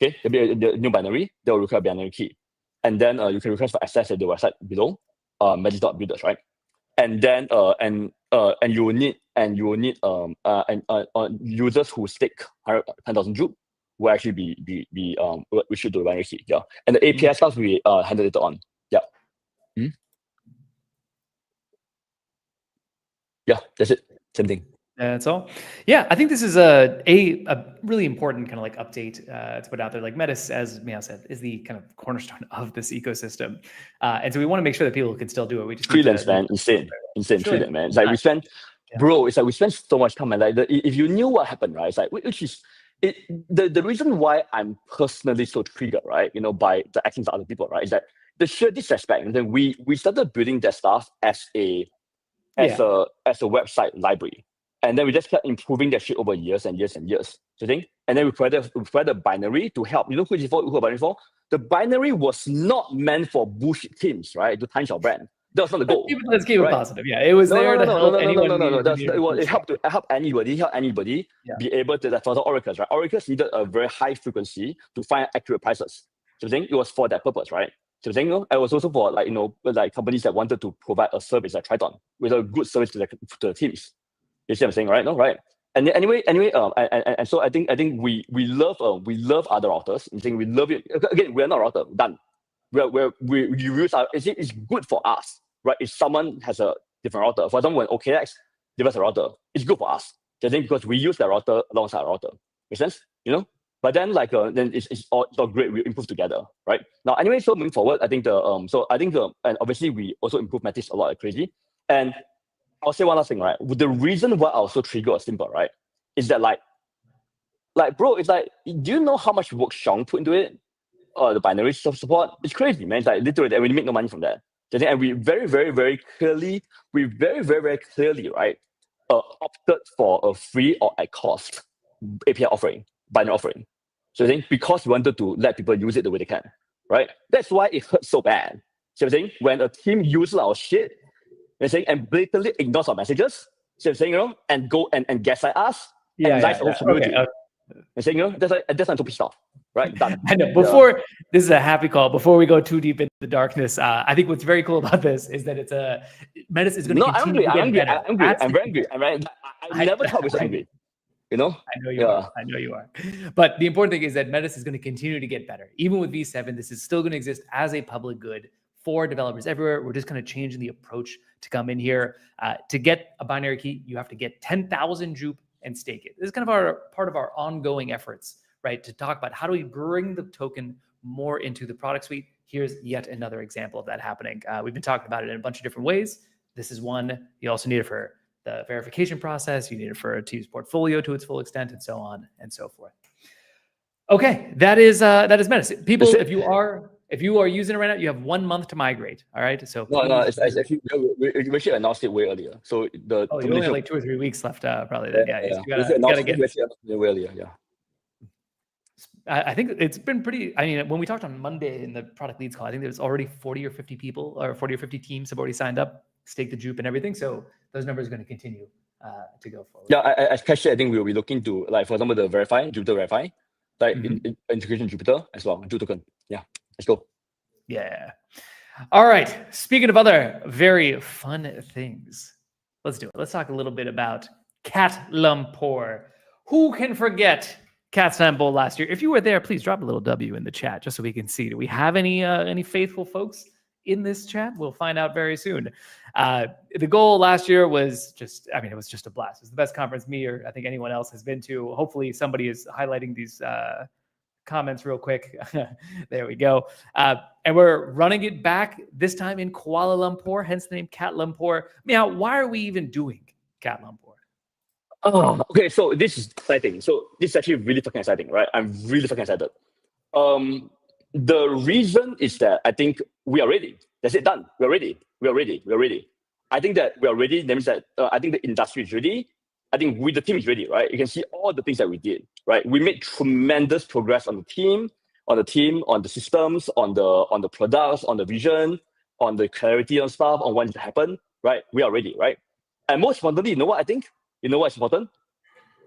C: Okay, there'll be a new binary that will require binary key, and then you can request for access at the website below, Matisse.builders, right? And then you will need users who stake 10,000 Jup will actually be we should do a binary key, yeah. And the API stuff we handle later on, yeah. Yeah, that's it. Same thing.
B: That's all. Yeah, I think this is a really important kind of like update to put out there. Like Matisse, as Meow said, is the kind of cornerstone of this ecosystem, and so we want to make sure that people can still do it. We just
C: freelance, man, insane, freelance, man. It's like we spent, bro. It's like we spent so much time, and like if you knew what happened, right? It's like which is the reason why I'm personally so triggered, right? By the actions of other people, right? Is that the sheer disrespect, and then we started building that stuff as a website library. And then we just kept improving that shit over years and years and years. So think, and then we provided a binary to help. You know who binary for? The binary was not meant for bullshit teams, right? To tarnish our brand. That was not the goal.
B: Let's keep it positive. Yeah, it was there to help anyone.
C: It helped anybody be able to, for the oracles, right? Oracles needed a very high frequency to find accurate prices. So I think it was for that purpose, right? So I think it was also for like companies that wanted to provide a service like Triton with a good service to the teams. You see what I'm saying, right? No, right? And anyway, and so I think we love other routers. I think we love it. Again, we're not a router. Done. We use our. It's good for us, right? If someone has a different router, for example, when OKX give us a router, it's good for us. I think because we use that router alongside our router. Make sense? But then then it's all great. We improve together, right? Now anyway, so moving forward, I think and obviously we also improve metrics a lot like crazy. And I'll say one last thing, right? The reason why I was so triggered or simple, right, is that like bro, it's like, do you know how much work Sean put into it? The binary support, it's crazy, man. It's like literally, and we make no money from that. And we very, very, very clearly, right, opted for a free or at cost API offering, binary offering. So I think because we wanted to let people use it the way they can, right? That's why it hurts so bad. So I'm saying when a team uses our shit, and blatantly ignores our messages, so I'm saying, and go and gaslight us, and lies the whole community. And saying, that's not too pissed off. Right, done.
B: I know. This is a happy call. Before we go too deep into the darkness, I think what's very cool about this is that it's Metis is going to continue to get better.
C: I'm very angry. I never thought I was angry.
B: I know you are. I know you are. But the important thing is that Metis is going to continue to get better. Even with V7, this is still going to exist as a public good for developers everywhere. We're just kind of changing the approach to come in here. To get a binary key, you have to get 10,000 Jup and stake it. This is kind of part of our ongoing efforts, right, to talk about how do we bring the token more into the product suite. Here's yet another example of that happening. We've been talking about it in a bunch of different ways. This is one. You also need it for the verification process. You need it for to use portfolio to its full extent, and so on and so forth. Okay, that is Metis. People, if you are using it right now, you have 1 month to migrate. All right. So
C: it's actually we actually announced it way earlier. So
B: you only have like 2 or 3 weeks left, probably. Then. Yeah. You gotta get
C: it way earlier. Yeah.
B: I think it's been pretty. I mean, when we talked on Monday in the product leads call, I think there was already 40 or 50 people, or 40 or 50 teams have already signed up, staked the Jup and everything. So those numbers are going to continue to go forward.
C: Yeah, especially I think we'll be looking to, like, for example, the Jupiter Verify, like integration Jupiter as well, Jupiter token. Yeah, let's go.
B: Yeah. All right. Speaking of other very fun things, let's do it. Let's talk a little bit about Catlumpur. Who can forget Catlumpur last year? If you were there, please drop a little W in the chat just so we can see. Do we have any faithful folks in this chat? We'll find out very soon. The goal last year was just, it was just a blast. It was the best conference me or I think anyone else has been to. Hopefully somebody is highlighting these comments real quick. There we go. And we're running it back this time in Kuala Lumpur, hence the name Catlumpur. Meow, why are we even doing Catlumpur?
C: Oh, okay. So this is exciting. So this is actually really fucking exciting, right? I'm really fucking excited. The reason is that I think we are ready. That's it, done. We're ready. I think that we are ready. That means that I think the industry is ready. I think the team is ready, right? You can see all the things that we did, right? We made tremendous progress on the team, on the systems, on the products, on the vision, on the clarity and stuff, on what needs to happen, right? We are ready, right? And most importantly, you know what I think? You know what's important?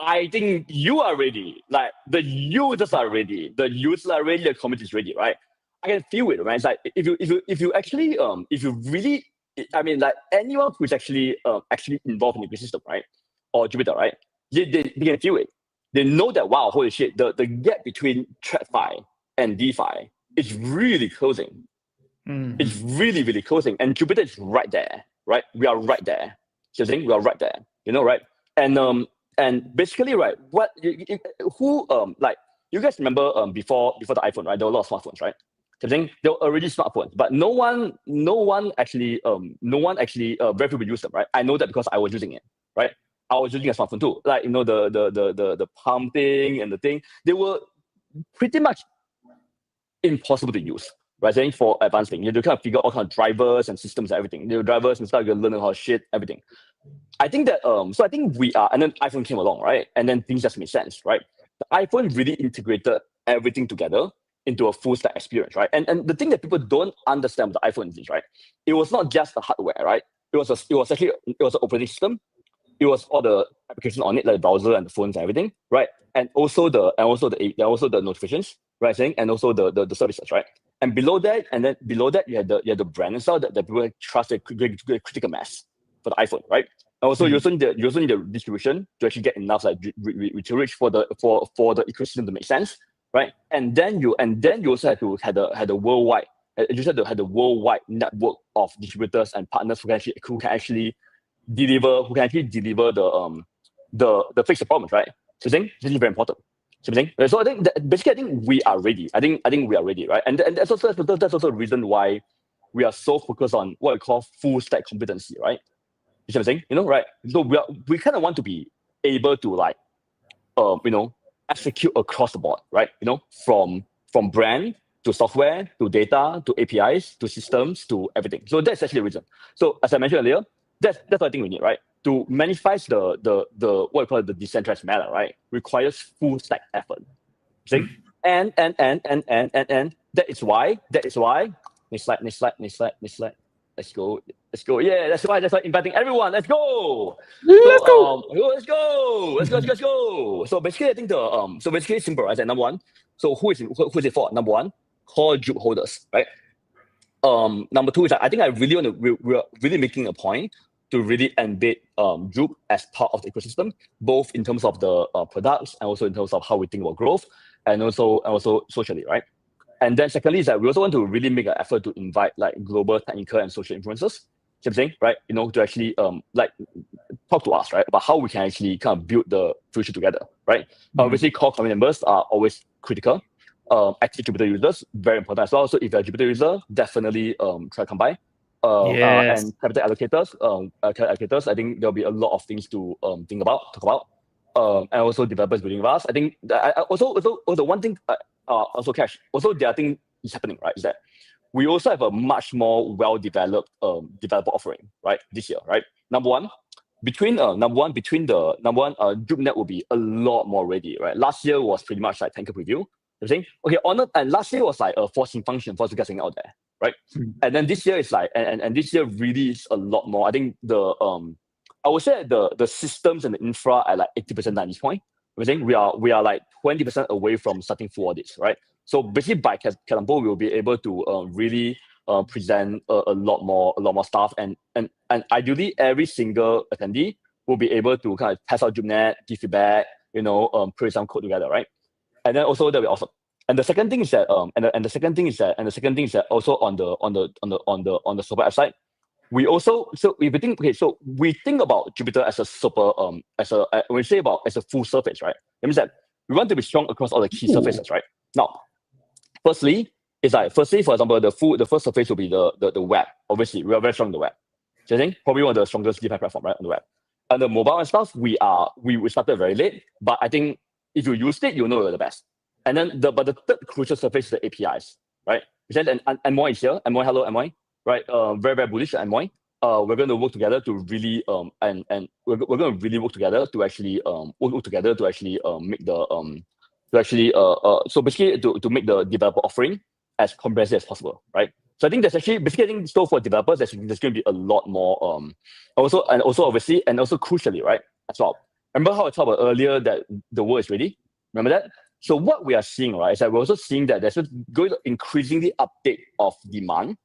C: I think you are ready. Like, the users are ready. The users are ready. The community is ready, right? I can feel it, man. It's like if you actually if you really, like anyone who's actually involved in the ecosystem, right, or Jupiter, right, they can feel it. They know that, wow, holy shit, the gap between TradFi and DeFi is really closing. It's really, really closing, and Jupiter is right there, right? We are right there. So I think we are right there, right? And basically, right, you guys remember before the iPhone, right? There were a lot of smartphones, right? So I think there were already smartphones, but no one actually very few people use them, right? I know that because I was using it, right? I was using a smartphone too, like the palm thing and the thing. They were pretty much impossible to use, right? Saying for advanced thing, you have to kind of figure out all kind of drivers and systems and everything. The drivers and stuff, you learn how to shit everything. I think that so I think we are, and then iPhone came along, right? And then things just made sense, right? The iPhone really integrated everything together into a full stack experience, right? And the thing that people don't understand with the iPhone is, right? It was not just the hardware, right? It was an operating system. It was all the applications on it, like the browser and the phones and everything, right? And also the notifications, right? And also the services, right? And below that, you had the brand and stuff that people trust a critical mass for the iPhone, right? And also you also need the distribution to actually get enough like reach for the ecosystem to make sense, right? And then you also had a worldwide network of distributors and partners who can actually deliver the fix the problems, right? So I think this is very important. So I think basically I think we are ready. I think we are ready, right? And that's also the reason why we are so focused on what we call full stack competency, right? You see what I'm saying? Right? So we kind of want to be able to like execute across the board, right? From brand to software to data to APIs to systems to everything. So that's actually the reason. So as I mentioned earlier, that's what I think we need, right? To manifest the what we call the decentralized matter, right? Requires full stack effort. See? And that is why next slide. Let's go. Yeah, that's why inviting everyone. Let's go. Let's go. So basically, I think it's simple, right? Number one. So who is it for? Number one, core Jup holders, right? Number two is I think we're really making a point to really embed Jup as part of the ecosystem, both in terms of the products and also in terms of how we think about growth, and also socially, right? And then secondly is that we also want to really make an effort to invite like global technical and social influencers, right? To actually like talk to us, right, about how we can actually kind of build the future together, right? Obviously, core community members are always critical. Active Jupiter users, very important as well. So if you're a Jupiter user, definitely try to come by.
B: Yes.
C: And capital allocators, I think there'll be a lot of things to talk about. And also developers building with us. I think that also one thing, also Cash, also the other thing is happening, right, is that we also have a much more well-developed developer offering, right, this year, right? Number one, JupNet will be a lot more ready, right? Last year was pretty much like tanker preview. You know what I'm saying? And last year was like a forcing function for us to get something out there, right? And then this year is like, and this year really is a lot more. I think I would say the systems and the infra are like 80% at this point. We're saying we are like 20% away from starting full audits, right? So basically by Catlumpur, we'll be able to really present a lot more stuff, and ideally every single attendee will be able to kind of test out JupNet, give feedback, create some code together, right? And then also that'll be awesome. And the second thing is that also on the super app side, we also we think about Jupiter as a super as a full surface, right? That means that we want to be strong across all the key surfaces, right? Now, firstly, for example, the first surface will be the web. Obviously, we are very strong in the web. So I think probably one of the strongest DeFi platform, right, on the web. And the mobile and stuff, we started very late, but I think if you used it, you'll know we're the best. And then but the third crucial surface is the APIs, right? And Moy is here. Moy, hello, Moy. Right, very, very bullish at Moy. We're going to work together to really and we're going to really work together to actually make the so basically to make the developer offering as comprehensive as possible, right? So I think that's actually basically, I think so for developers there's going to be a lot more also obviously and also crucially, right, as well. Remember how I talked about earlier that the world is ready? Remember that? So what we are seeing, right, is that we're also seeing that there's going to increasingly update of demand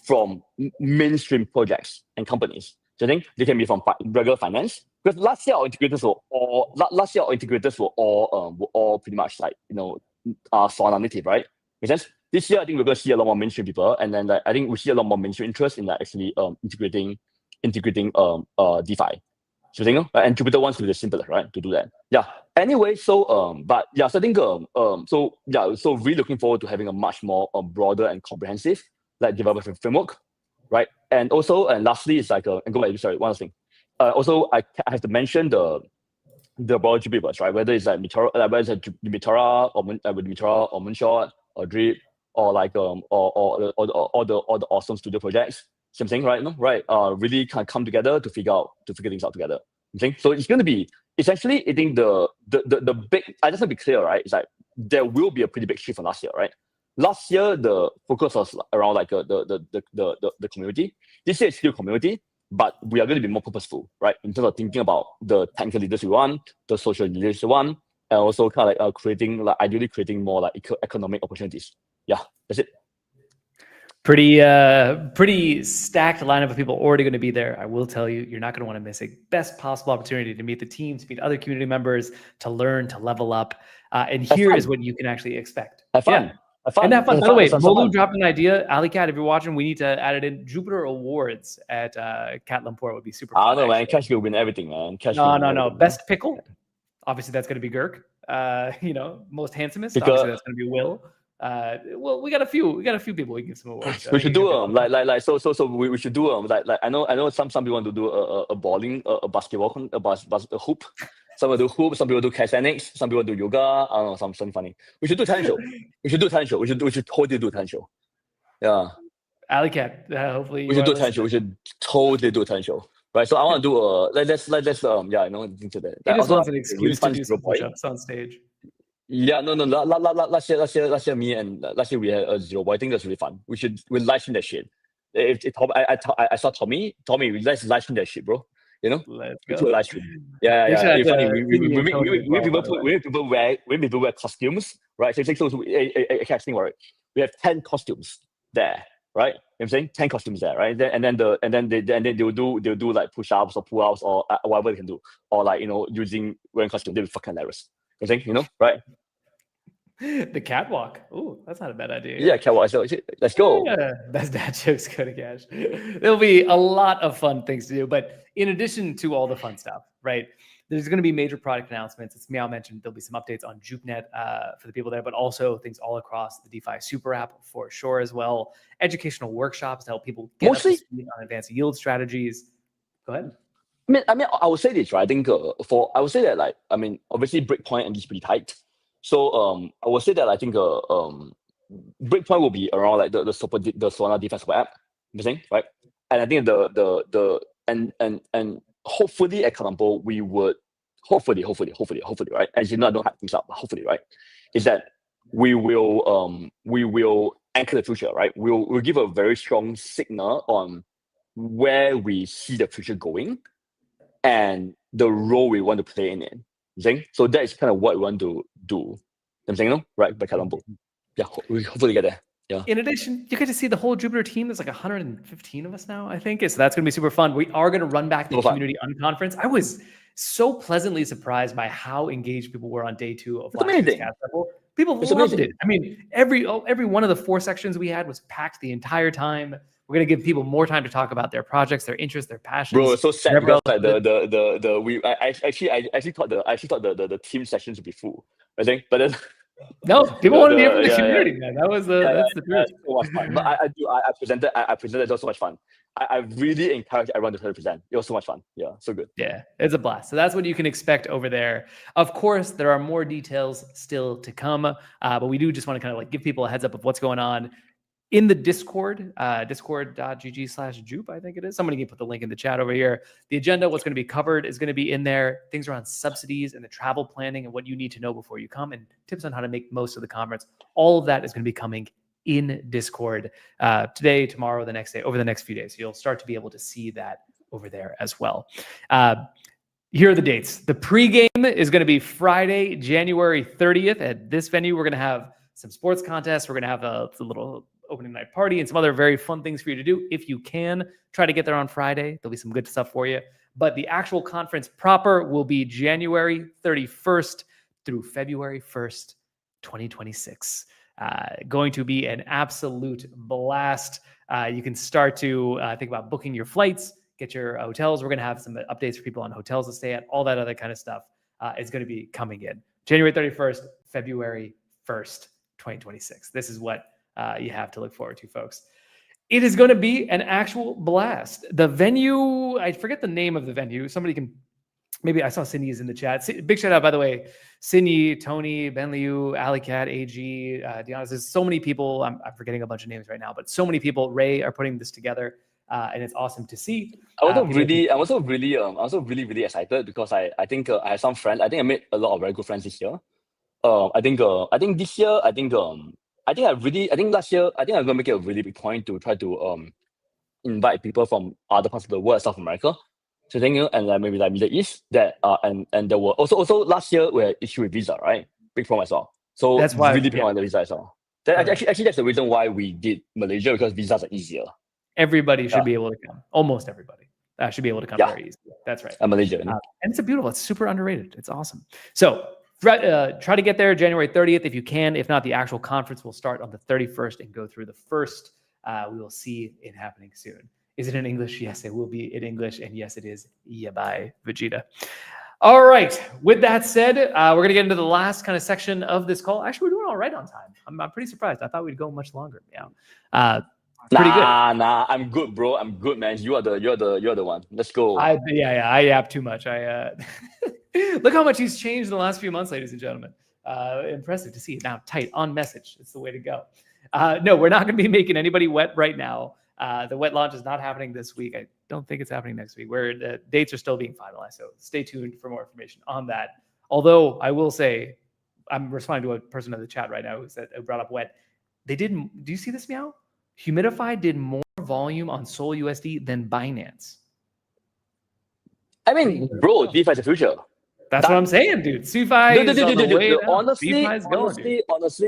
C: from mainstream projects and companies. So I think they can be from regular finance, because last year our integrators were all pretty much like solana native, right? Makes sense? This year I think we're going to see a lot more mainstream people, and then I think we see a lot more mainstream interest in actually integrating DeFi. So and Jupiter wants to be the simplest, right, to do that. Yeah. Anyway, so I think so really looking forward to having a much more broader and comprehensive like developer framework, right? And also, and lastly, it's like and go back. Sorry, one last thing. Also, I have to mention the broader Jupiverse, right? Whether it's like whether it's Meteora or Moonshot or Drip or like or the awesome studio projects. Same thing, right? No, right? Really kind of come together to figure things out together. Okay? So it's going to be essentially. I think the big. I just want to be clear, right? It's like there will be a pretty big shift from last year, right? last year the focus was around like the community. This year it's still community, but we are going to be more purposeful, right? In terms of thinking about the technical leaders we want, the social leaders we want, and also kind of like ideally creating more like economic opportunities. Yeah, that's it.
B: Pretty stacked lineup of people already going to be there. I will tell you, you're not going to want to miss a best possible opportunity to meet the team, to meet other community members, to learn, to level up. And here is what you can actually expect.
C: Have fun.
B: Yeah.
C: Have fun.
B: And have fun. By the way, Molu
C: fun.
B: dropped an idea. Ali Cat, if you're watching, we need to add it in. Jupiter Awards at Catlumpur would be super fun.
C: I don't know, man. Cash will win everything, man.
B: No. Best pickle. Obviously, that's going to be Girk. Most handsomest. Obviously, that's going to be Will. Well, we got a few people we can give some awards.
C: We should do so we should do like I know some people want to do a bowling, a basketball, a hoop. Some people do hoop, some people do calisthenics, some people do yoga. I don't know, something funny. We should do talent show. We should totally do talent show. Yeah.
B: Ali Cat, hopefully
C: we should do a talent show. We should totally do a talent show. Right. So I want to do let's into that.
B: He just wants an excuse to do some push-ups on stage.
C: Yeah, no. Last year we had a zero boy. I think that's really fun. We live stream that shit. I saw Tommy, let's live stream that shit, bro. You know,
B: let's
C: go live stream. Yeah. It's funny. When people wear costumes, right? So I can't think about it. We have 10 costumes there, right? You know what I'm saying 10 costumes there, right? And then they'll do like push-ups or pull-ups or whatever they can do, or like wearing costume. They'll be fucking hilarious. You think, right?
B: The catwalk. Ooh, that's not a bad idea.
C: Yeah, catwalk. So let's go.
B: Yeah, that's dad jokes, go to cash. There'll be a lot of fun things to do. But in addition to all the fun stuff, right? There's going to be major product announcements. As Meow mentioned, there'll be some updates on JupeNet for the people there, but also things all across the DeFi super app for sure as well. Educational workshops to help people get up to speed on advanced yield strategies. Go ahead.
C: I mean, I would say this, right? I think I would say that obviously breakpoint is pretty tight. So I would say that I think breakpoint will be around like the Solana DeFi super app, right? And I think and hopefully at Catlumpur we would hopefully, right? As you know, I don't hype things up, but hopefully, right? Is that we will anchor the future, right? We'll give a very strong signal on where we see the future going and the role we want to play in it. So that is kind of what we want to do. Right? By Catlumpur. Yeah, we hopefully get there. Yeah.
B: In addition, you get to see the whole Jupiter team. There's like 115 of us now, I think. So that's going to be super fun. We are going to run back the community unconference. I was so pleasantly surprised by how engaged people were on day 2 of last year's Cat Level. People loved it. I mean, every one of the 4 sections we had was packed the entire time. We're gonna give people more time to talk about their projects, their interests, their passions.
C: Bro, it's so sad because like I actually thought the team sessions would be full. I think, but then
B: no, people wanted to hear from the community, man. That's the truth.
C: So much fun. But I presented. It was so much fun. I really encourage everyone to try to present. It was so much fun. Yeah, so good.
B: Yeah, it's a blast. So that's what you can expect over there. Of course, there are more details still to come, but we do just want to kind of like give people a heads up of what's going on in the Discord, discord.gg/Jupe, I think it is. Somebody can put the link in the chat over here. The agenda, what's going to be covered is going to be in there. Things around subsidies and the travel planning and what you need to know before you come and tips on how to make most of the conference. All of that is going to be coming in Discord today, tomorrow, the next day, over the next few days. You'll start to be able to see that over there as well. Here are the dates. The pregame is going to be Friday, January 30th at this venue. We're going to have some sports contests. We're going to have a little opening night party and some other very fun things for you to do. If you can, try to get there on Friday. There'll be some good stuff for you. But the actual conference proper will be January 31st through February 1st, 2026. Going to be an absolute blast. You can start to think about booking your flights, get your hotels. We're going to have some updates for people on hotels to stay at, all that other kind of stuff is going to be coming in. January 31st, February 1st, 2026. This is what you have to look forward to, folks. It is going to be an actual blast. The venue, I forget the name of the venue. Somebody can, maybe I saw Sydney is in the chat. Big shout out, by the way, Sydney, Tony, Ben Liu, Ali Cat, AG, Deanna. There's so many people. I'm forgetting a bunch of names right now, but so many people. Ray are putting this together, and it's awesome to see.
C: I'm also really excited because I think I have some friends. I think I made a lot of very good friends this year. I think this year, I think last year, I think I'm gonna make it a really big point to try to invite people from other parts of the world, South America, so then, and maybe like Middle East. That and there were also last year we issue with visa, right? Big problem as well. So
B: That's why
C: really big on the visa as well. That actually that's the reason why we did Malaysia, because visas are easier.
B: Everybody should be able to come. Almost everybody should be able to come very easily. That's right.
C: Malaysia,
B: and it's super underrated. It's awesome. So try to get there January 30th if you can. If not, the actual conference will start on the 31st and go through the 1st. We will see it happening soon. Is it in English? Yes, it will be in English. And yes, it is. Yeah, bye, Vegeta. All right. With that said, we're going to get into the last kind of section of this call. Actually, we're doing all right on time. I'm pretty surprised. I thought we'd go much longer. Yeah. Pretty good.
C: Nah. I'm good, bro. I'm good, man. You're the one. Let's go.
B: I yap too much. Look how much he's changed in the last few months, ladies and gentlemen. Impressive to see. Now tight on message. It's the way to go. No, we're not going to be making anybody wet right now. The wet launch is not happening this week. I don't think it's happening next week, where the dates are still being finalized. So stay tuned for more information on that. Although I will say, I'm responding to a person in the chat right now who brought up wet. They didn't. Do you see this, Meow? Humidify did more volume on Sol USD than Binance.
C: I mean, bro, DeFi is the future.
B: That's what I'm saying, dude. CeFi is on the way down.
C: Honestly,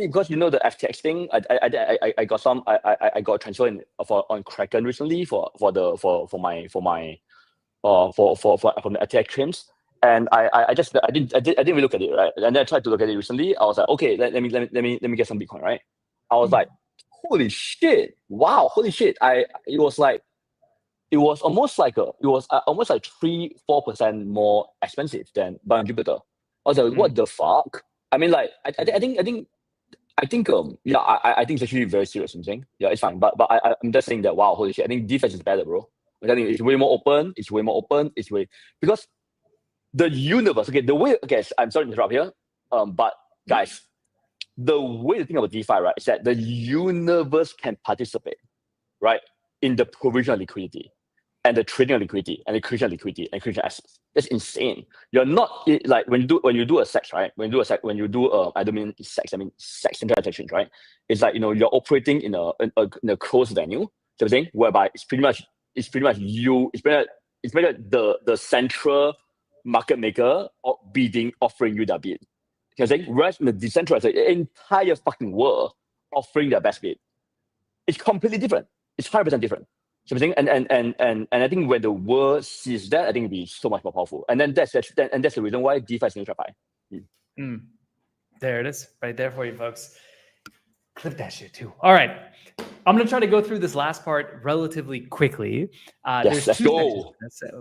C: because you know the FTX thing, I got some. I got a transfer on Kraken recently from the FTX trims, and I didn't really look at it, right? And then I tried to look at it recently. I was like, okay, let me get some Bitcoin, right? I was like, holy shit! Wow, holy shit! It was almost like 3-4% more expensive than buying Jupiter. I was like, what the fuck? I mean, like, I think it's actually very serious. I'm saying, yeah, it's fine. But I'm just saying that, wow, holy shit! I think defense is better, bro. I think it's way more open. Because the universe. Okay, I'm sorry to interrupt here. But guys, the way to think about DeFi, right, is that the universe can participate, right, in the provision of liquidity, and the trading of liquidity, and the creation of liquidity, and creation of assets. That's insane. You're not like when you do a SEX, right? When you do I don't mean SEX, I mean SEX transactions, right? It's like, you're operating in a closed venue, something whereby it's pretty much the central market maker offering you that bid. You know what I'm saying? Whereas in the decentralized, the entire fucking world offering their best bid. It's completely different. It's 100% different. So I'm saying, and I think when the world sees that, I think it'll be so much more powerful. And then that's the reason why DeFi is going to try.
B: There it is, right there for you folks. Clip that shit too. All right, I'm going to try to go through this last part relatively quickly.
C: Yes, let's go.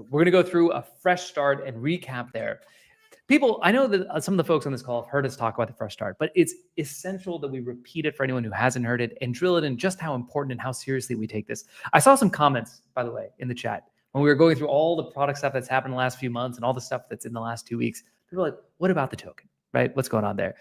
B: We're going to go through a fresh start and recap there. People, I know that some of the folks on this call have heard us talk about the fresh start, but it's essential that we repeat it for anyone who hasn't heard it and drill it in just how important and how seriously we take this. I saw some comments, by the way, in the chat when we were going through all the product stuff that's happened in the last few months and all the stuff that's in the last 2 weeks. People are like, what about the token, right? What's going on there?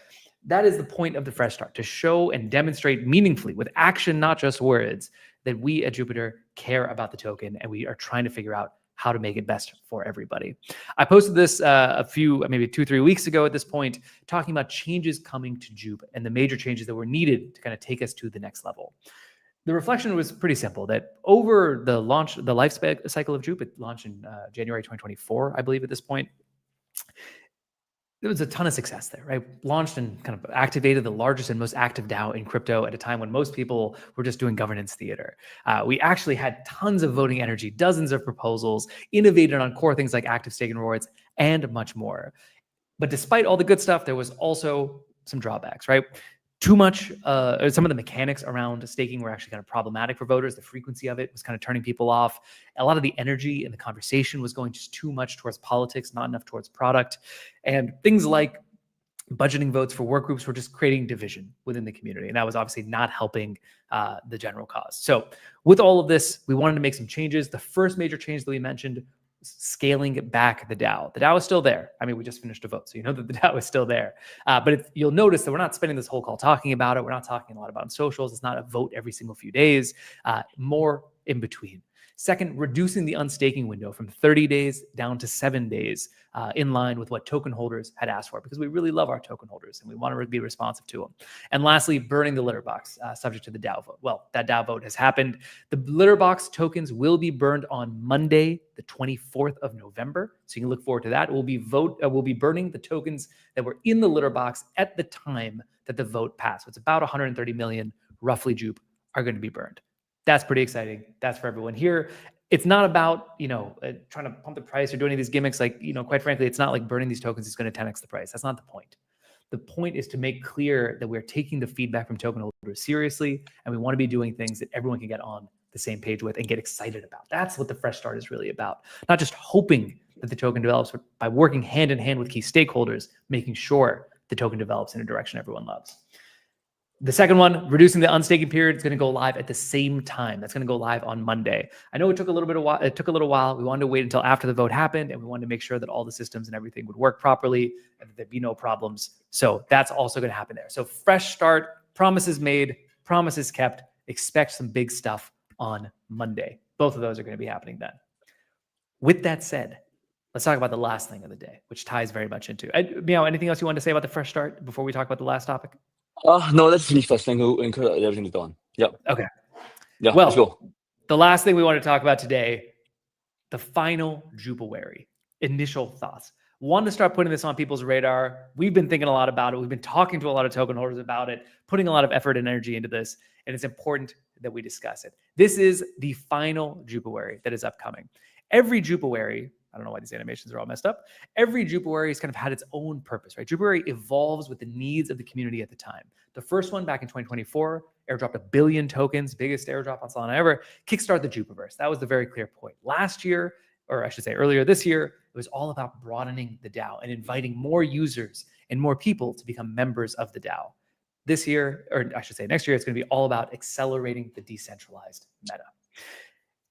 B: That is the point of the fresh start, to show and demonstrate meaningfully with action, not just words, that we at Jupiter care about the token and we are trying to figure out how to make it best for everybody. I posted this maybe 2-3 weeks ago at this point, talking about changes coming to Jup and the major changes that were needed to kind of take us to the next level. The reflection was pretty simple, that over the life cycle of Jup, it launched in January 2024, I believe at this point. There was a ton of success there, right? Launched and kind of activated the largest and most active DAO in crypto at a time when most people were just doing governance theater. We actually had tons of voting energy, dozens of proposals, innovated on core things like active staking rewards, and much more. But despite all the good stuff, there was also some drawbacks, right? Too much, some of the mechanics around staking were actually kind of problematic for voters. The frequency of it was kind of turning people off. A lot of the energy in the conversation was going just too much towards politics, not enough towards product. And things like budgeting votes for work groups were just creating division within the community. And that was obviously not helping the general cause. So with all of this, we wanted to make some changes. The first major change that we mentioned, scaling back the DAO. The DAO is still there. I mean, we just finished a vote, so you know that the DAO is still there. But you'll notice that we're not spending this whole call talking about it. We're not talking a lot about it on socials. It's not a vote every single few days. More in between. Second, reducing the unstaking window from 30 days down to 7 days, in line with what token holders had asked for, because we really love our token holders and we want to be responsive to them. And lastly, burning the litter box, subject to the DAO vote. Well, that DAO vote has happened. The litter box tokens will be burned on Monday, the 24th of November. So you can look forward to that. We'll be burning the tokens that were in the litter box at the time that the vote passed. So it's about 130 million, roughly, Jupe, are going to be burned. That's pretty exciting. That's for everyone here. It's not about, trying to pump the price or do any of these gimmicks. Like, quite frankly, it's not like burning these tokens is going to 10x the price. That's not the point. The point is to make clear that we're taking the feedback from token holders seriously, and we want to be doing things that everyone can get on the same page with and get excited about. That's what the fresh start is really about. Not just hoping that the token develops, but by working hand in hand with key stakeholders, making sure the token develops in a direction everyone loves. The second one, reducing the unstaking period, is going to go live at the same time. That's going to go live on Monday. I know it took a little while. We wanted to wait until after the vote happened, and we wanted to make sure that all the systems and everything would work properly and that there'd be no problems. So that's also going to happen there. So fresh start, promises made, promises kept. Expect some big stuff on Monday. Both of those are going to be happening then. With that said, let's talk about the last thing of the day, which ties very much into Meow. Anything else you want to say about the fresh start before we talk about the last topic?
C: No, let's finish first. Then go include everything is done. Yeah.
B: Okay.
C: Yeah.
B: Well,
C: let's go.
B: The last thing we want to talk about today, the final Jupiverse. Initial thoughts. Want to start putting this on people's radar. We've been thinking a lot about it. We've been talking to a lot of token holders about it, putting a lot of effort and energy into this, and it's important that we discuss it. This is the final Jupiverse that is upcoming. Every Jupiverse, I don't know why these animations are all messed up. Every Jupiverse has kind of had its own purpose, right? Jupiverse evolves with the needs of the community at the time. The first one back in 2024, airdropped 1 billion tokens, biggest airdrop on Solana ever, kickstart the Jupiverse. That was the very clear point. Last year, or I should say earlier this year, it was all about broadening the DAO and inviting more users and more people to become members of the DAO. This year, or I should say next year, it's going to be all about accelerating the decentralized meta.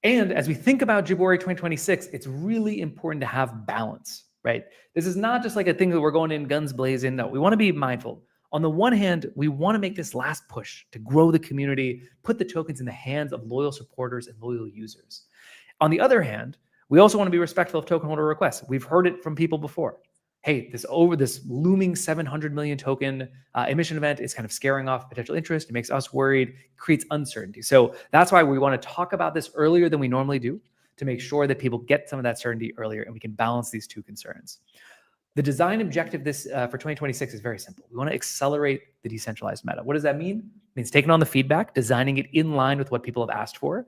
B: And as we think about Jupiverse 2026, it's really important to have balance, right? This is not just like a thing that we're going in guns blazing. No, we want to be mindful. On the one hand, we want to make this last push to grow the community, put the tokens in the hands of loyal supporters and loyal users. On the other hand, we also want to be respectful of token holder requests. We've heard it from people before. Hey, this looming 700 million token emission event is kind of scaring off potential interest. It makes us worried, creates uncertainty. So that's why we want to talk about this earlier than we normally do, to make sure that people get some of that certainty earlier and we can balance these two concerns. The design objective for 2026 is very simple. We want to accelerate the decentralized meta. What does that mean? It means taking on the feedback, designing it in line with what people have asked for,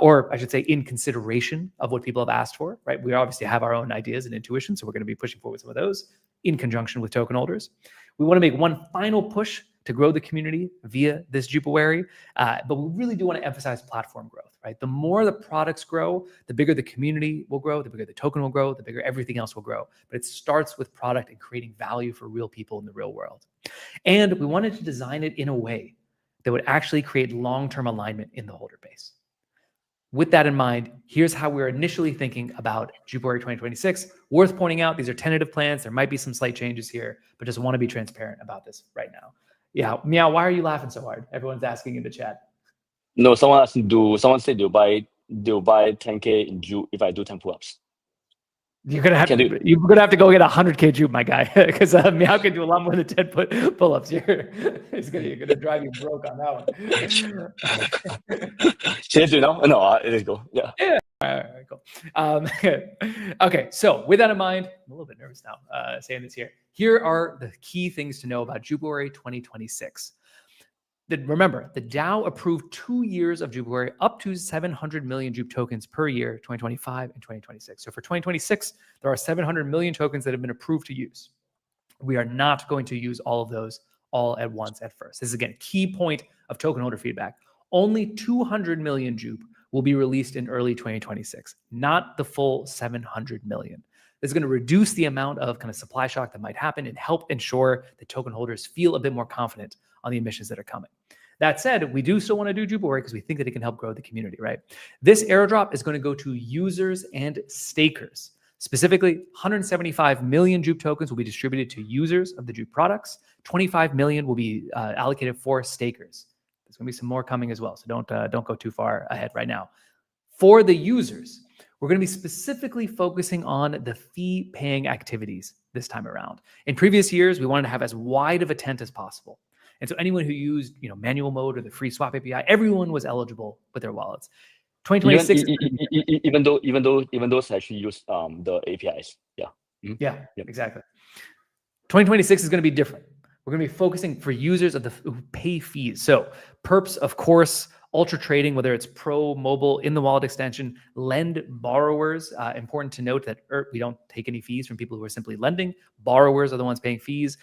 B: or I should say in consideration of what people have asked for, right? We obviously have our own ideas and intuition, so we're going to be pushing forward some of those in conjunction with token holders. We want to make one final push to grow the community via this Jupiverse, but we really do want to emphasize platform growth, right? The more the products grow, the bigger the community will grow, the bigger the token will grow, the bigger everything else will grow. But it starts with product and creating value for real people in the real world. And we wanted to design it in a way that would actually create long-term alignment in the holder base. With that in mind, here's how we're initially thinking about Jupiverse 2026. Worth pointing out, these are tentative plans. There might be some slight changes here, but just want to be transparent about this right now. Yeah, Meow, why are you laughing so hard? Everyone's asking in the chat.
C: No, someone said they'll buy 10K in Jupe if I do 10 pull-ups.
B: You're gonna have to go get 100K Jupe, my guy, because Meow can do a lot more than 10 pull-ups. You're gonna drive you broke on that one.
C: Should I do no, let's go. Yeah.
B: All right, cool. Okay, so with that in mind, I'm a little bit nervous now saying this here. Here are the key things to know about Jupiverse 2026. Remember, the DAO approved 2 years of Jupiverse up to 700 million Jupe tokens per year, 2025 and 2026. So for 2026, there are 700 million tokens that have been approved to use. We are not going to use all of those all at once at first. This is, again, a key point of token holder feedback. Only 200 million Jupe will be released in early 2026, not the full 700 million. This is going to reduce the amount of kind of supply shock that might happen and help ensure that token holders feel a bit more confident on the emissions that are coming. That said, we do still want to do Jupiverse because we think that it can help grow the community, right? This airdrop is going to go to users and stakers. Specifically, 175 million Jupe tokens will be distributed to users of the Jupe products. 25 million will be allocated for stakers. There's going to be some more coming as well, so don't go too far ahead right now. For the users, we're going to be specifically focusing on the fee-paying activities this time around. In previous years, we wanted to have as wide of a tent as possible. And so anyone who used manual mode or the free swap API, everyone was eligible with their wallets. 2026
C: even those actually use the APIs. Yeah. Mm-hmm.
B: Yeah, exactly. 2026 is going to be different. We're going to be focusing for users who pay fees. So perps, of course, ultra trading, whether it's pro, mobile, in the wallet extension, lend borrowers. Important to note that we don't take any fees from people who are simply lending. Borrowers are the ones paying fees.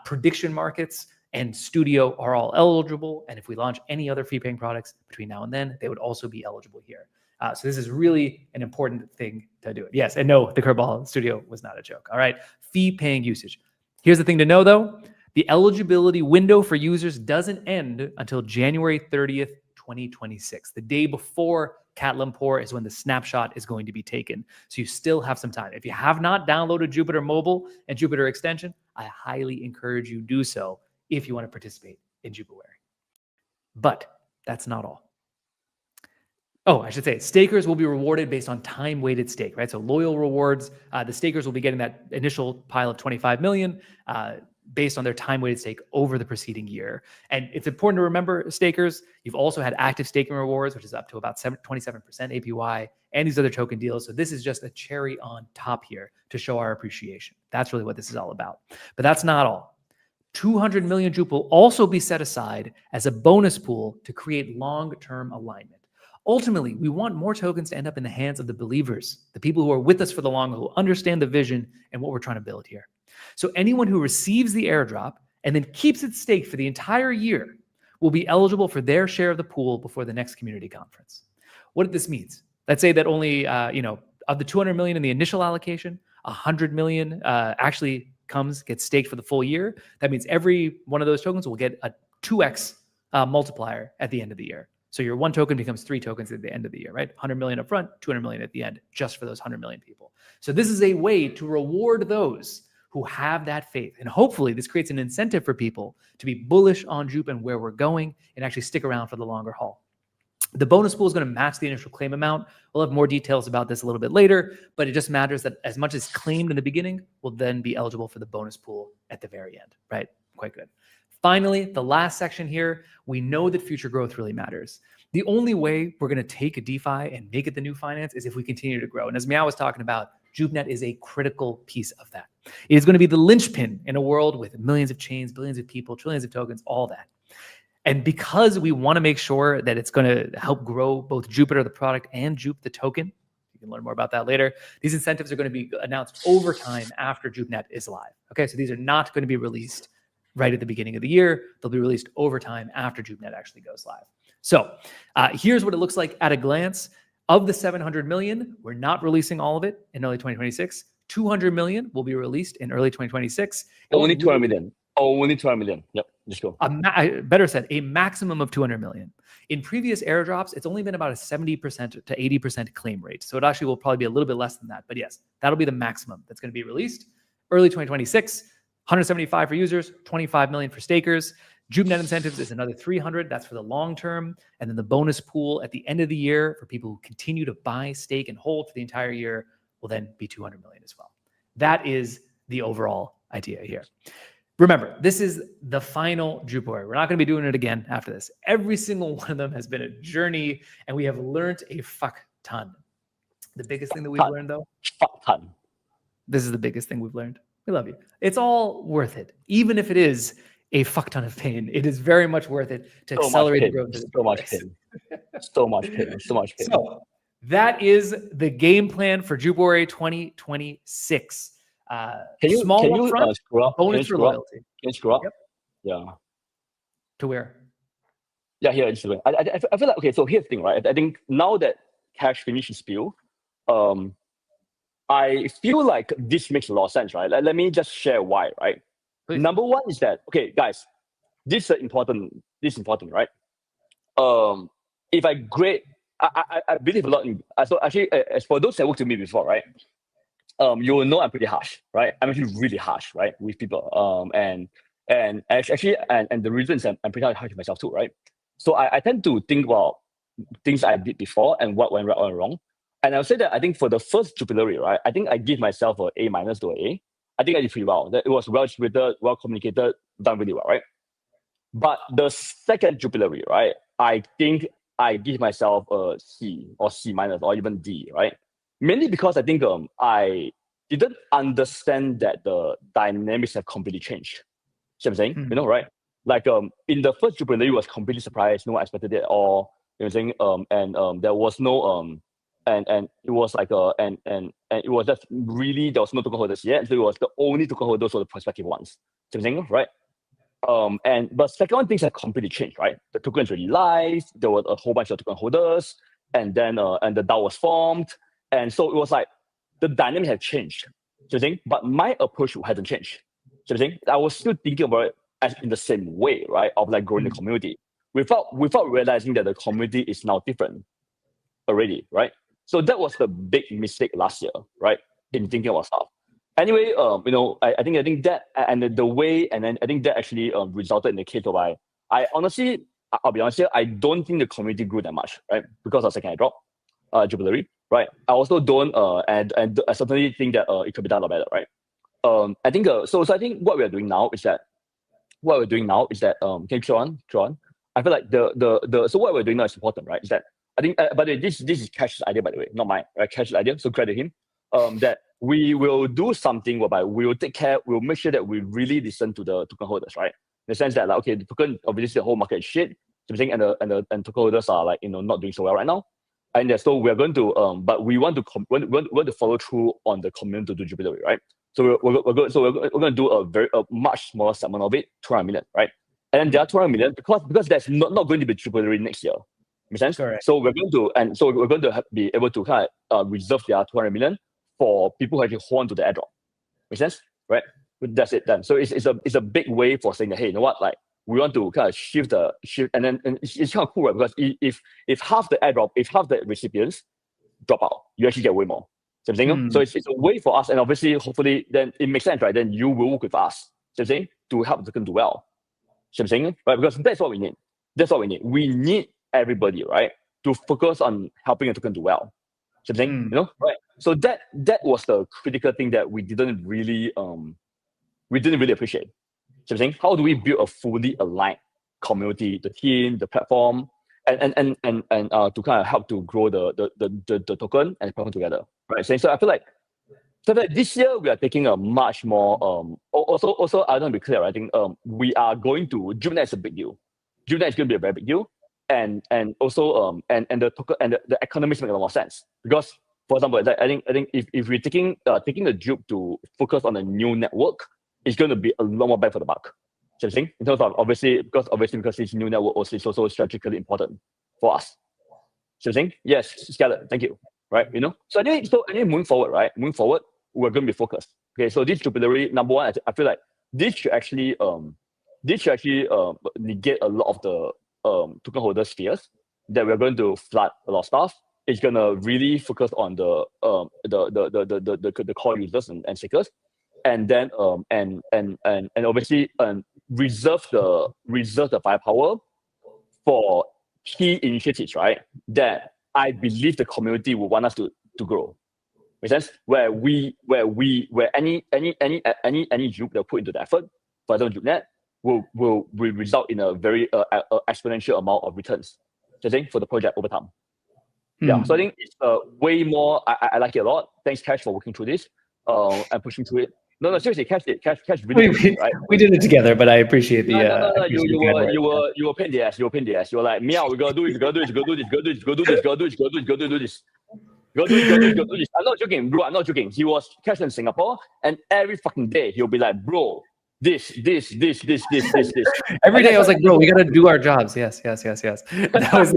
B: Prediction markets and Studio are all eligible. And if we launch any other fee-paying products between now and then, they would also be eligible here. So this is really an important thing to do it. Yes, and no, the Curveball Studio was not a joke. All right, fee-paying usage. Here's the thing to know, though. The eligibility window for users doesn't end until January 30th, 2026. The day before Catlumpur is when the snapshot is going to be taken. So you still have some time. If you have not downloaded Jupiter Mobile and Jupiter Extension, I highly encourage you do so if you want to participate in Jupiverse. But that's not all. Oh, I should say, stakers will be rewarded based on time-weighted stake, right? So loyal rewards, the stakers will be getting that initial pile of 25 million based on their time-weighted stake over the preceding year. And it's important to remember, stakers, you've also had active staking rewards, which is up to about 27% APY, and these other token deals. So this is just a cherry on top here to show our appreciation. That's really what this is all about. But that's not all. 200 million Jup will also be set aside as a bonus pool to create long-term alignment. Ultimately, we want more tokens to end up in the hands of the believers, the people who are with us for the long haul, who understand the vision and what we're trying to build here. So anyone who receives the airdrop and then keeps its stake for the entire year will be eligible for their share of the pool before the next community conference. What this means, let's say that only, of the 200 million in the initial allocation, 100 million actually gets staked for the full year. That means every one of those tokens will get a 2x multiplier at the end of the year. So your one token becomes 3 tokens at the end of the year, right? 100 million up front, 200 million at the end, just for those 100 million people. So this is a way to reward those who have that faith. And hopefully this creates an incentive for people to be bullish on Jup and where we're going and actually stick around for the longer haul. The bonus pool is going to match the initial claim amount. We'll have more details about this a little bit later, but it just matters that as much as claimed in the beginning will then be eligible for the bonus pool at the very end, right? Quite good. Finally, the last section here, we know that future growth really matters. The only way we're going to take a DeFi and make it the new finance is if we continue to grow. And as Meow was talking about, JupNet is a critical piece of that. It is going to be the linchpin in a world with millions of chains, billions of people, trillions of tokens, all that. And because we want to make sure that it's going to help grow both Jupiter, the product, and Jup, the token, you can learn more about that later, these incentives are going to be announced over time after JupNet is live. Okay, so these are not going to be released right at the beginning of the year. They'll be released over time after JupNet actually goes live. So here's what it looks like at a glance. Of the 700 million, we're not releasing all of it in early 2026. 200 million will be released in early 2026.
C: Only 200 million. Only 200 million. Yep, just go.
B: Better said, a maximum of 200 million. In previous airdrops, it's only been about a 70% to 80% claim rate. So it actually will probably be a little bit less than that. But yes, that'll be the maximum that's going to be released. Early 2026, 175 for users, 25 million for stakers. JupNet incentives is another 300. That's for the long term. And then the bonus pool at the end of the year for people who continue to buy, stake, and hold for the entire year will then be 200 million as well. That is the overall idea here. Remember, this is the final Jupiverse. We're not going to be doing it again after this. Every single one of them has been a journey, and we have learned a fuck ton. The biggest thing that we've learned, though,
C: fuck ton.
B: This is the biggest thing we've learned. We love you. It's all worth it, even if it is a fuck ton of pain. It is very much worth it to accelerate the growth.
C: So much pain. So much pain. So much pain.
B: So that is the game plan for Jupiverse 2026.
C: Can you scroll up?
B: Bonus for loyalty.
C: Can you scroll up?
B: Yep.
C: Yeah.
B: To where?
C: Yeah, here. I feel like, okay, so here's the thing, right? I think now that Cash finished his spiel, I feel like this makes a lot of sense, right? Let me just share why, right?
B: Please.
C: Number one is that, okay, guys, this is important, right? If I grade, I believe a lot in, so actually, as for those that worked with me before, right? You will know I'm pretty harsh, right? I'm actually really harsh, right, with people. And the reason is I'm pretty harsh with myself too, right? So I tend to think, well, things I did before and what went right or wrong. And I'll say that I think for the first Jupilery, right, I think I give myself an A- to an A. I think I did pretty well. That it was well distributed, well communicated, done really well, right? But the second Jupilery, right, I think I give myself a C or C- or even D, right? Mainly because I think I didn't understand that the dynamics have completely changed. See what I'm saying? You know, right? Like in the first Jupilery was completely surprised, no one expected it at all. You know what I'm saying? And there was no and it was like and it was just really there was no token holders yet. So it was the only token holders were the prospective ones. See what I'm saying? Right? But second one, things have completely changed, right? The token is really live. There were a whole bunch of token holders, and then and the DAO was formed, and so it was like the dynamic had changed. So saying, but my approach hadn't changed. So saying, I was still thinking about it as in the same way, right? Of like growing the community, without realizing that the community is now different already, right? So that was the big mistake last year, right? In thinking about stuff. Anyway, you know, I think that and the way, and then I think that actually resulted in the case of I honestly, I'll be honest here, I don't think the community grew that much, right? Because of second airdrop, Jubilee, right? I also don't, and I certainly think that it could be done a lot better, right? I think so I think what we're doing now is that can you go on? I feel like the so what we're doing now is important, right? Is that I think by the way, this is Cash's idea, by the way, not mine, right? Cash's idea, so credit him. That we will do something whereby we will take care, we'll make sure that we really listen to the token holders, right? In the sense that like, okay, the token, obviously the whole market is shit, and token holders are like, you know, not doing so well right now. And so we're going to but we want to follow through on the commitment to do Jupiter, right? So we're going to do a much smaller segment of it, 200 million, right? And then there are 200 million because that's not going to be Jupiter next year. Make sense?
B: Correct.
C: So we're going to be able to kind of reserve their 200 million for people who actually hold on to the airdrop. Make sense? Right? That's it then. So it's a big way for saying that, hey, you know what? Like we want to kind of shift, and then it's kind of cool, right? Because if half the airdrop, if half the recipients drop out, you actually get way more. So I'm saying, so it's a way for us, and obviously, hopefully, then it makes sense, right? Then you will work with us. So I'm saying to help the token do well. So I'm saying, right? Because that's what we need. That's what we need. We need everybody, right, to focus on helping the token do well. So I'm saying, you know, right? So that was the critical thing that we didn't really appreciate. So I'm saying, how do we build a fully aligned community, the team, the platform, and to kind of help to grow the token and the platform together, right? So I feel like this year we are taking a much more also I don't be clear. I think we are going to Jubinet is a big deal. Jubinet is going to be a very big deal, and also and the token and the economics make a lot more sense because, for example, I think if we're taking the Jup to focus on a new network, it's going to be a lot more bang for the buck. So I'm saying, in terms of obviously because this new network also is also strategically important for us. So I'm saying, yes, Scarlett, thank you. Right, you know. So anyway, moving forward, we're going to be focused. Okay, so this Jupilery, number one, I feel like this should actually negate a lot of the token holders' fears that we're going to flood a lot of stuff. It's gonna really focus on the core users and seekers, and then and obviously reserve the firepower for key initiatives, right? That I believe the community will want us to grow. Make sense? Where any Jup that put into the effort, for example, JupNet, will result in a very exponential amount of returns. So I think for the project over time. Yeah, so I think it's way more. I like it a lot. Thanks, Cash, for working through this and pushing through it. No, seriously, Cash really did, right?
B: We did it together, but I appreciate the.
C: No. You were pain the ass. You were like, Meow, we gotta do it. Go do this. I'm not joking, bro. I'm not joking. He was Cash in Singapore, and every fucking day he'll be like, bro, this.
B: Every day I was like, bro, we gotta do our jobs. Yes. That was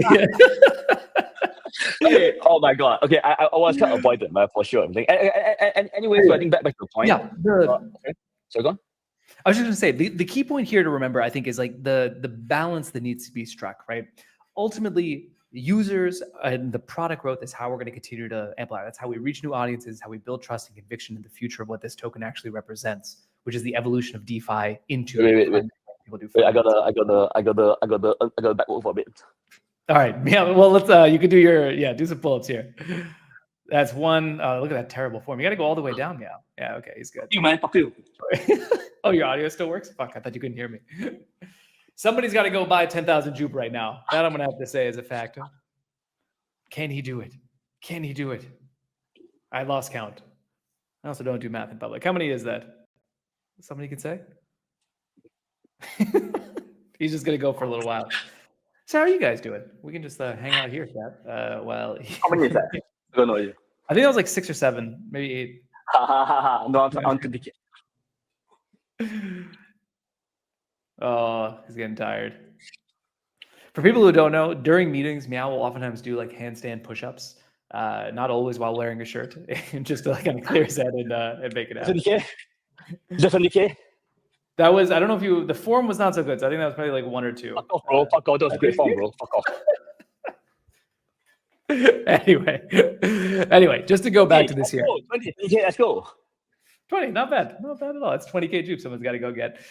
C: Okay. Oh my god. Okay, I was kind of avoidant, but for sure. Anyway, so I think back to the point.
B: Yeah.
C: Okay. So go on.
B: I was just going to say the key point here to remember, I think, is like the balance that needs to be struck, right? Ultimately, users and the product growth is how we're going to continue to amplify. That's how we reach new audiences, how we build trust and conviction in the future of what this token actually represents, which is the evolution of DeFi into.
C: Wait. I gotta back over for a bit.
B: All right. Yeah. Well, let's. You can do do some pull-ups here. That's one. Look at that terrible form. You got to go all the way down, Meow. Yeah. Okay. He's good.
C: You man, fuck you.
B: Oh, your audio still works? Fuck. I thought you couldn't hear me. Somebody's got to go buy 10,000 Jupe right now. That I'm gonna have to say is a fact. Can he do it? Can he do it? I lost count. I also don't do math in public. How many is that? Somebody can say? He's just going to go for a little while. So how are you guys doing? We can just hang out here, chat. Well,
C: how many is that? I don't know you.
B: I think that was like 6 or 7, maybe 8.
C: No, I'm 20K.
B: Oh, he's getting tired. For people who don't know, during meetings, Meow will oftentimes do like handstand push-ups. Not always while wearing a shirt, just to like kind of clear his head and make it out.
C: Just 20K?
B: That was, I don't know if the form was not so good, so I think that was probably like 1 or 2.
C: Fuck off, bro. Fuck off. That was a great form, bro. Fuck off.
B: Anyway, just to go back to this here.
C: 20K, let's go.
B: 20, not bad. Not bad at all. It's 20K Jupe someone's got to go get.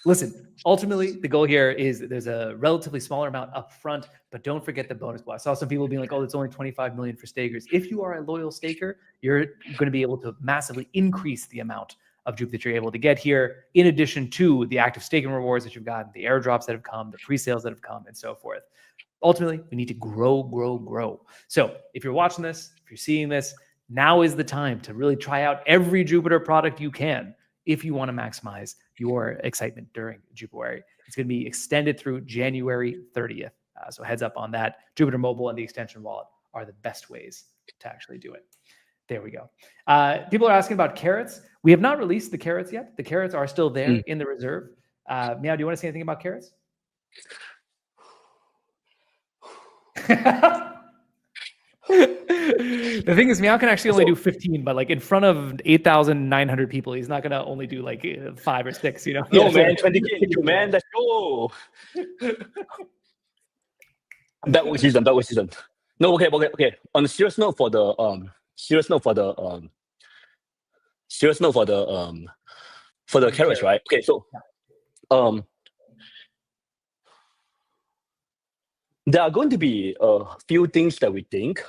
B: Listen, ultimately, the goal here is there's a relatively smaller amount up front, but don't forget the bonus pool. I saw some people being like, oh, it's only 25 million for stakers. If you are a loyal staker, you're going to be able to massively increase the amount of Jupe that you're able to get here, in addition to the active staking rewards that you've gotten, the airdrops that have come, the pre-sales that have come, and so forth. Ultimately, we need to grow, grow, grow. So if you're watching this, if you're seeing this, now is the time to really try out every Jupiter product you can if you want to maximize your excitement during Jupiverse. It's going to be extended through January 30th. So heads up on that. Jupiter Mobile and the extension wallet are the best ways to actually do it. There we go. People are asking about carrots. We have not released the carrots yet. The carrots are still there in the reserve. Meow, do you want to say anything about carrots? The thing is, Meow can actually only do 15, but like in front of 8,900 people, he's not going to only do like 5 or 6, you know?
C: No, man, 20K, man, let's go. That was season. No, okay. On a serious note for the carrots, right? Okay, so there are going to be a few things that we think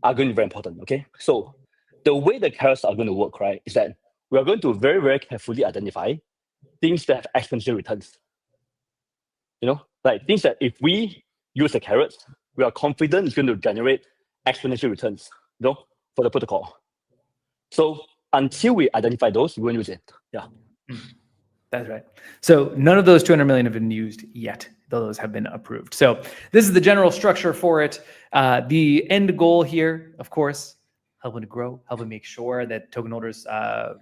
C: are going to be very important, okay? So the way the carrots are going to work, right, is that we are going to very, very carefully identify things that have exponential returns. You know, like things that if we use the carrots, we are confident it's going to generate exponential returns, you know, for the protocol. So until we identify those, we won't use it. Yeah.
B: That's right. So none of those 200 million have been used yet, though those have been approved. So this is the general structure for it. The end goal here, of course, helping to grow, helping make sure that token holders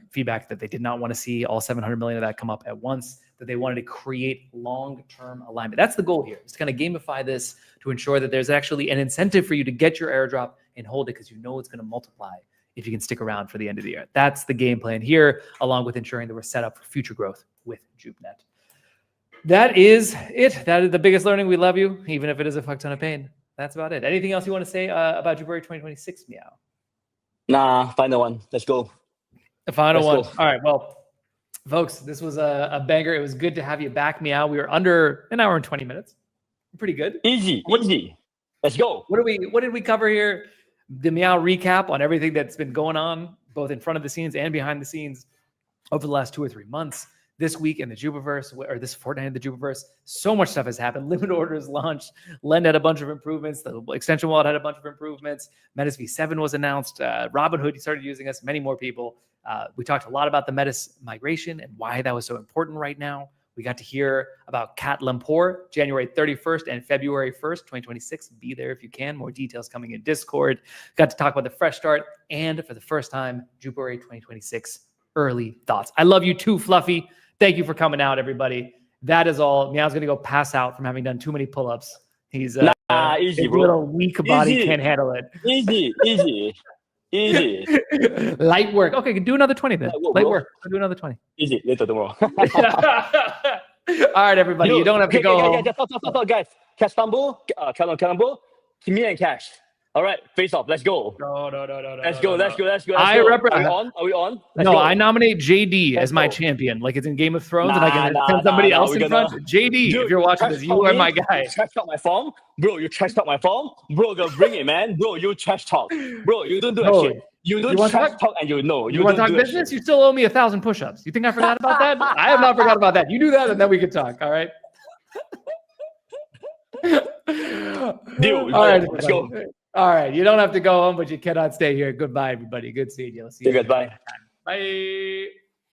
B: feedback that they did not want to see all 700 million of that come up at once, that they wanted to create long-term alignment. That's the goal here. It's kind of gamify this to ensure that there's actually an incentive for you to get your airdrop and hold it because you know it's going to multiply if you can stick around for the end of the year. That's the game plan here, along with ensuring that we're set up for future growth with JupeNet. That is it. That is the biggest learning. We love you, even if it is a fuck ton of pain. That's about it. Anything else you want to say about Jupiverse 2026, Meow?
C: Nah, final one. Let's go.
B: The final one. All right. Well, folks, this was a banger. It was good to have you back, Meow. We were under an hour and 20 minutes. Pretty good.
C: Easy. Let's go.
B: What did we cover here? The Meow recap on everything that's been going on, both in front of the scenes and behind the scenes over the last 2 or 3 months. This week in the Jupiverse, or this fortnight in the Jupiverse, so much stuff has happened. Limit orders launched. Lend had a bunch of improvements. The extension wallet had a bunch of improvements. Metis V7 was announced. Robinhood started using us. Many more people. We talked a lot about the Metis migration and why that was so important right now. We got to hear about Catlumpur, January 31st and February 1st, 2026. Be there if you can. More details coming in Discord. Got to talk about the fresh start and for the first time, Jupiverse 2026 early thoughts. I love you too, Fluffy. Thank you for coming out, everybody. That is all. Meow's going to go pass out from having done too many pull-ups. He's
C: easy, bro.
B: Little weak body,
C: easy.
B: Can't handle it.
C: Easy.
B: Light work. Okay, do another 20 then. Light work. Do another 20.
C: Easy. Later tomorrow.
B: All right, everybody. You don't have to go home.
C: Stop, guys. Catlumpur, Kimi and Cash. All right, face off. Let's go.
B: No.
C: Let's go. Let's go.
B: I
C: Are
B: represent.
C: we on? Let's
B: No,
C: go.
B: I nominate JD
C: Let's
B: as my
C: go.
B: champion, like it's in Game of Thrones, and I can send somebody else in front. JD,
C: Dude,
B: if you're watching this, you are my guy.
C: You trash talk my form, bro. You trash talk my form, bro. Go bring it, man, bro. You trash talk, bro. You don't do that shit. You don't trash talk, and you know.
B: You want to talk business? You still owe me 1,000 push-ups. You think I forgot about that? I have not forgot about that. You do that, and then we can talk. All right.
C: Deal.
B: All right,
C: let's go.
B: All right. You don't have to go home, but you cannot stay here. Goodbye, everybody. Good seeing you. I'll see you.
C: Goodbye.
B: Bye.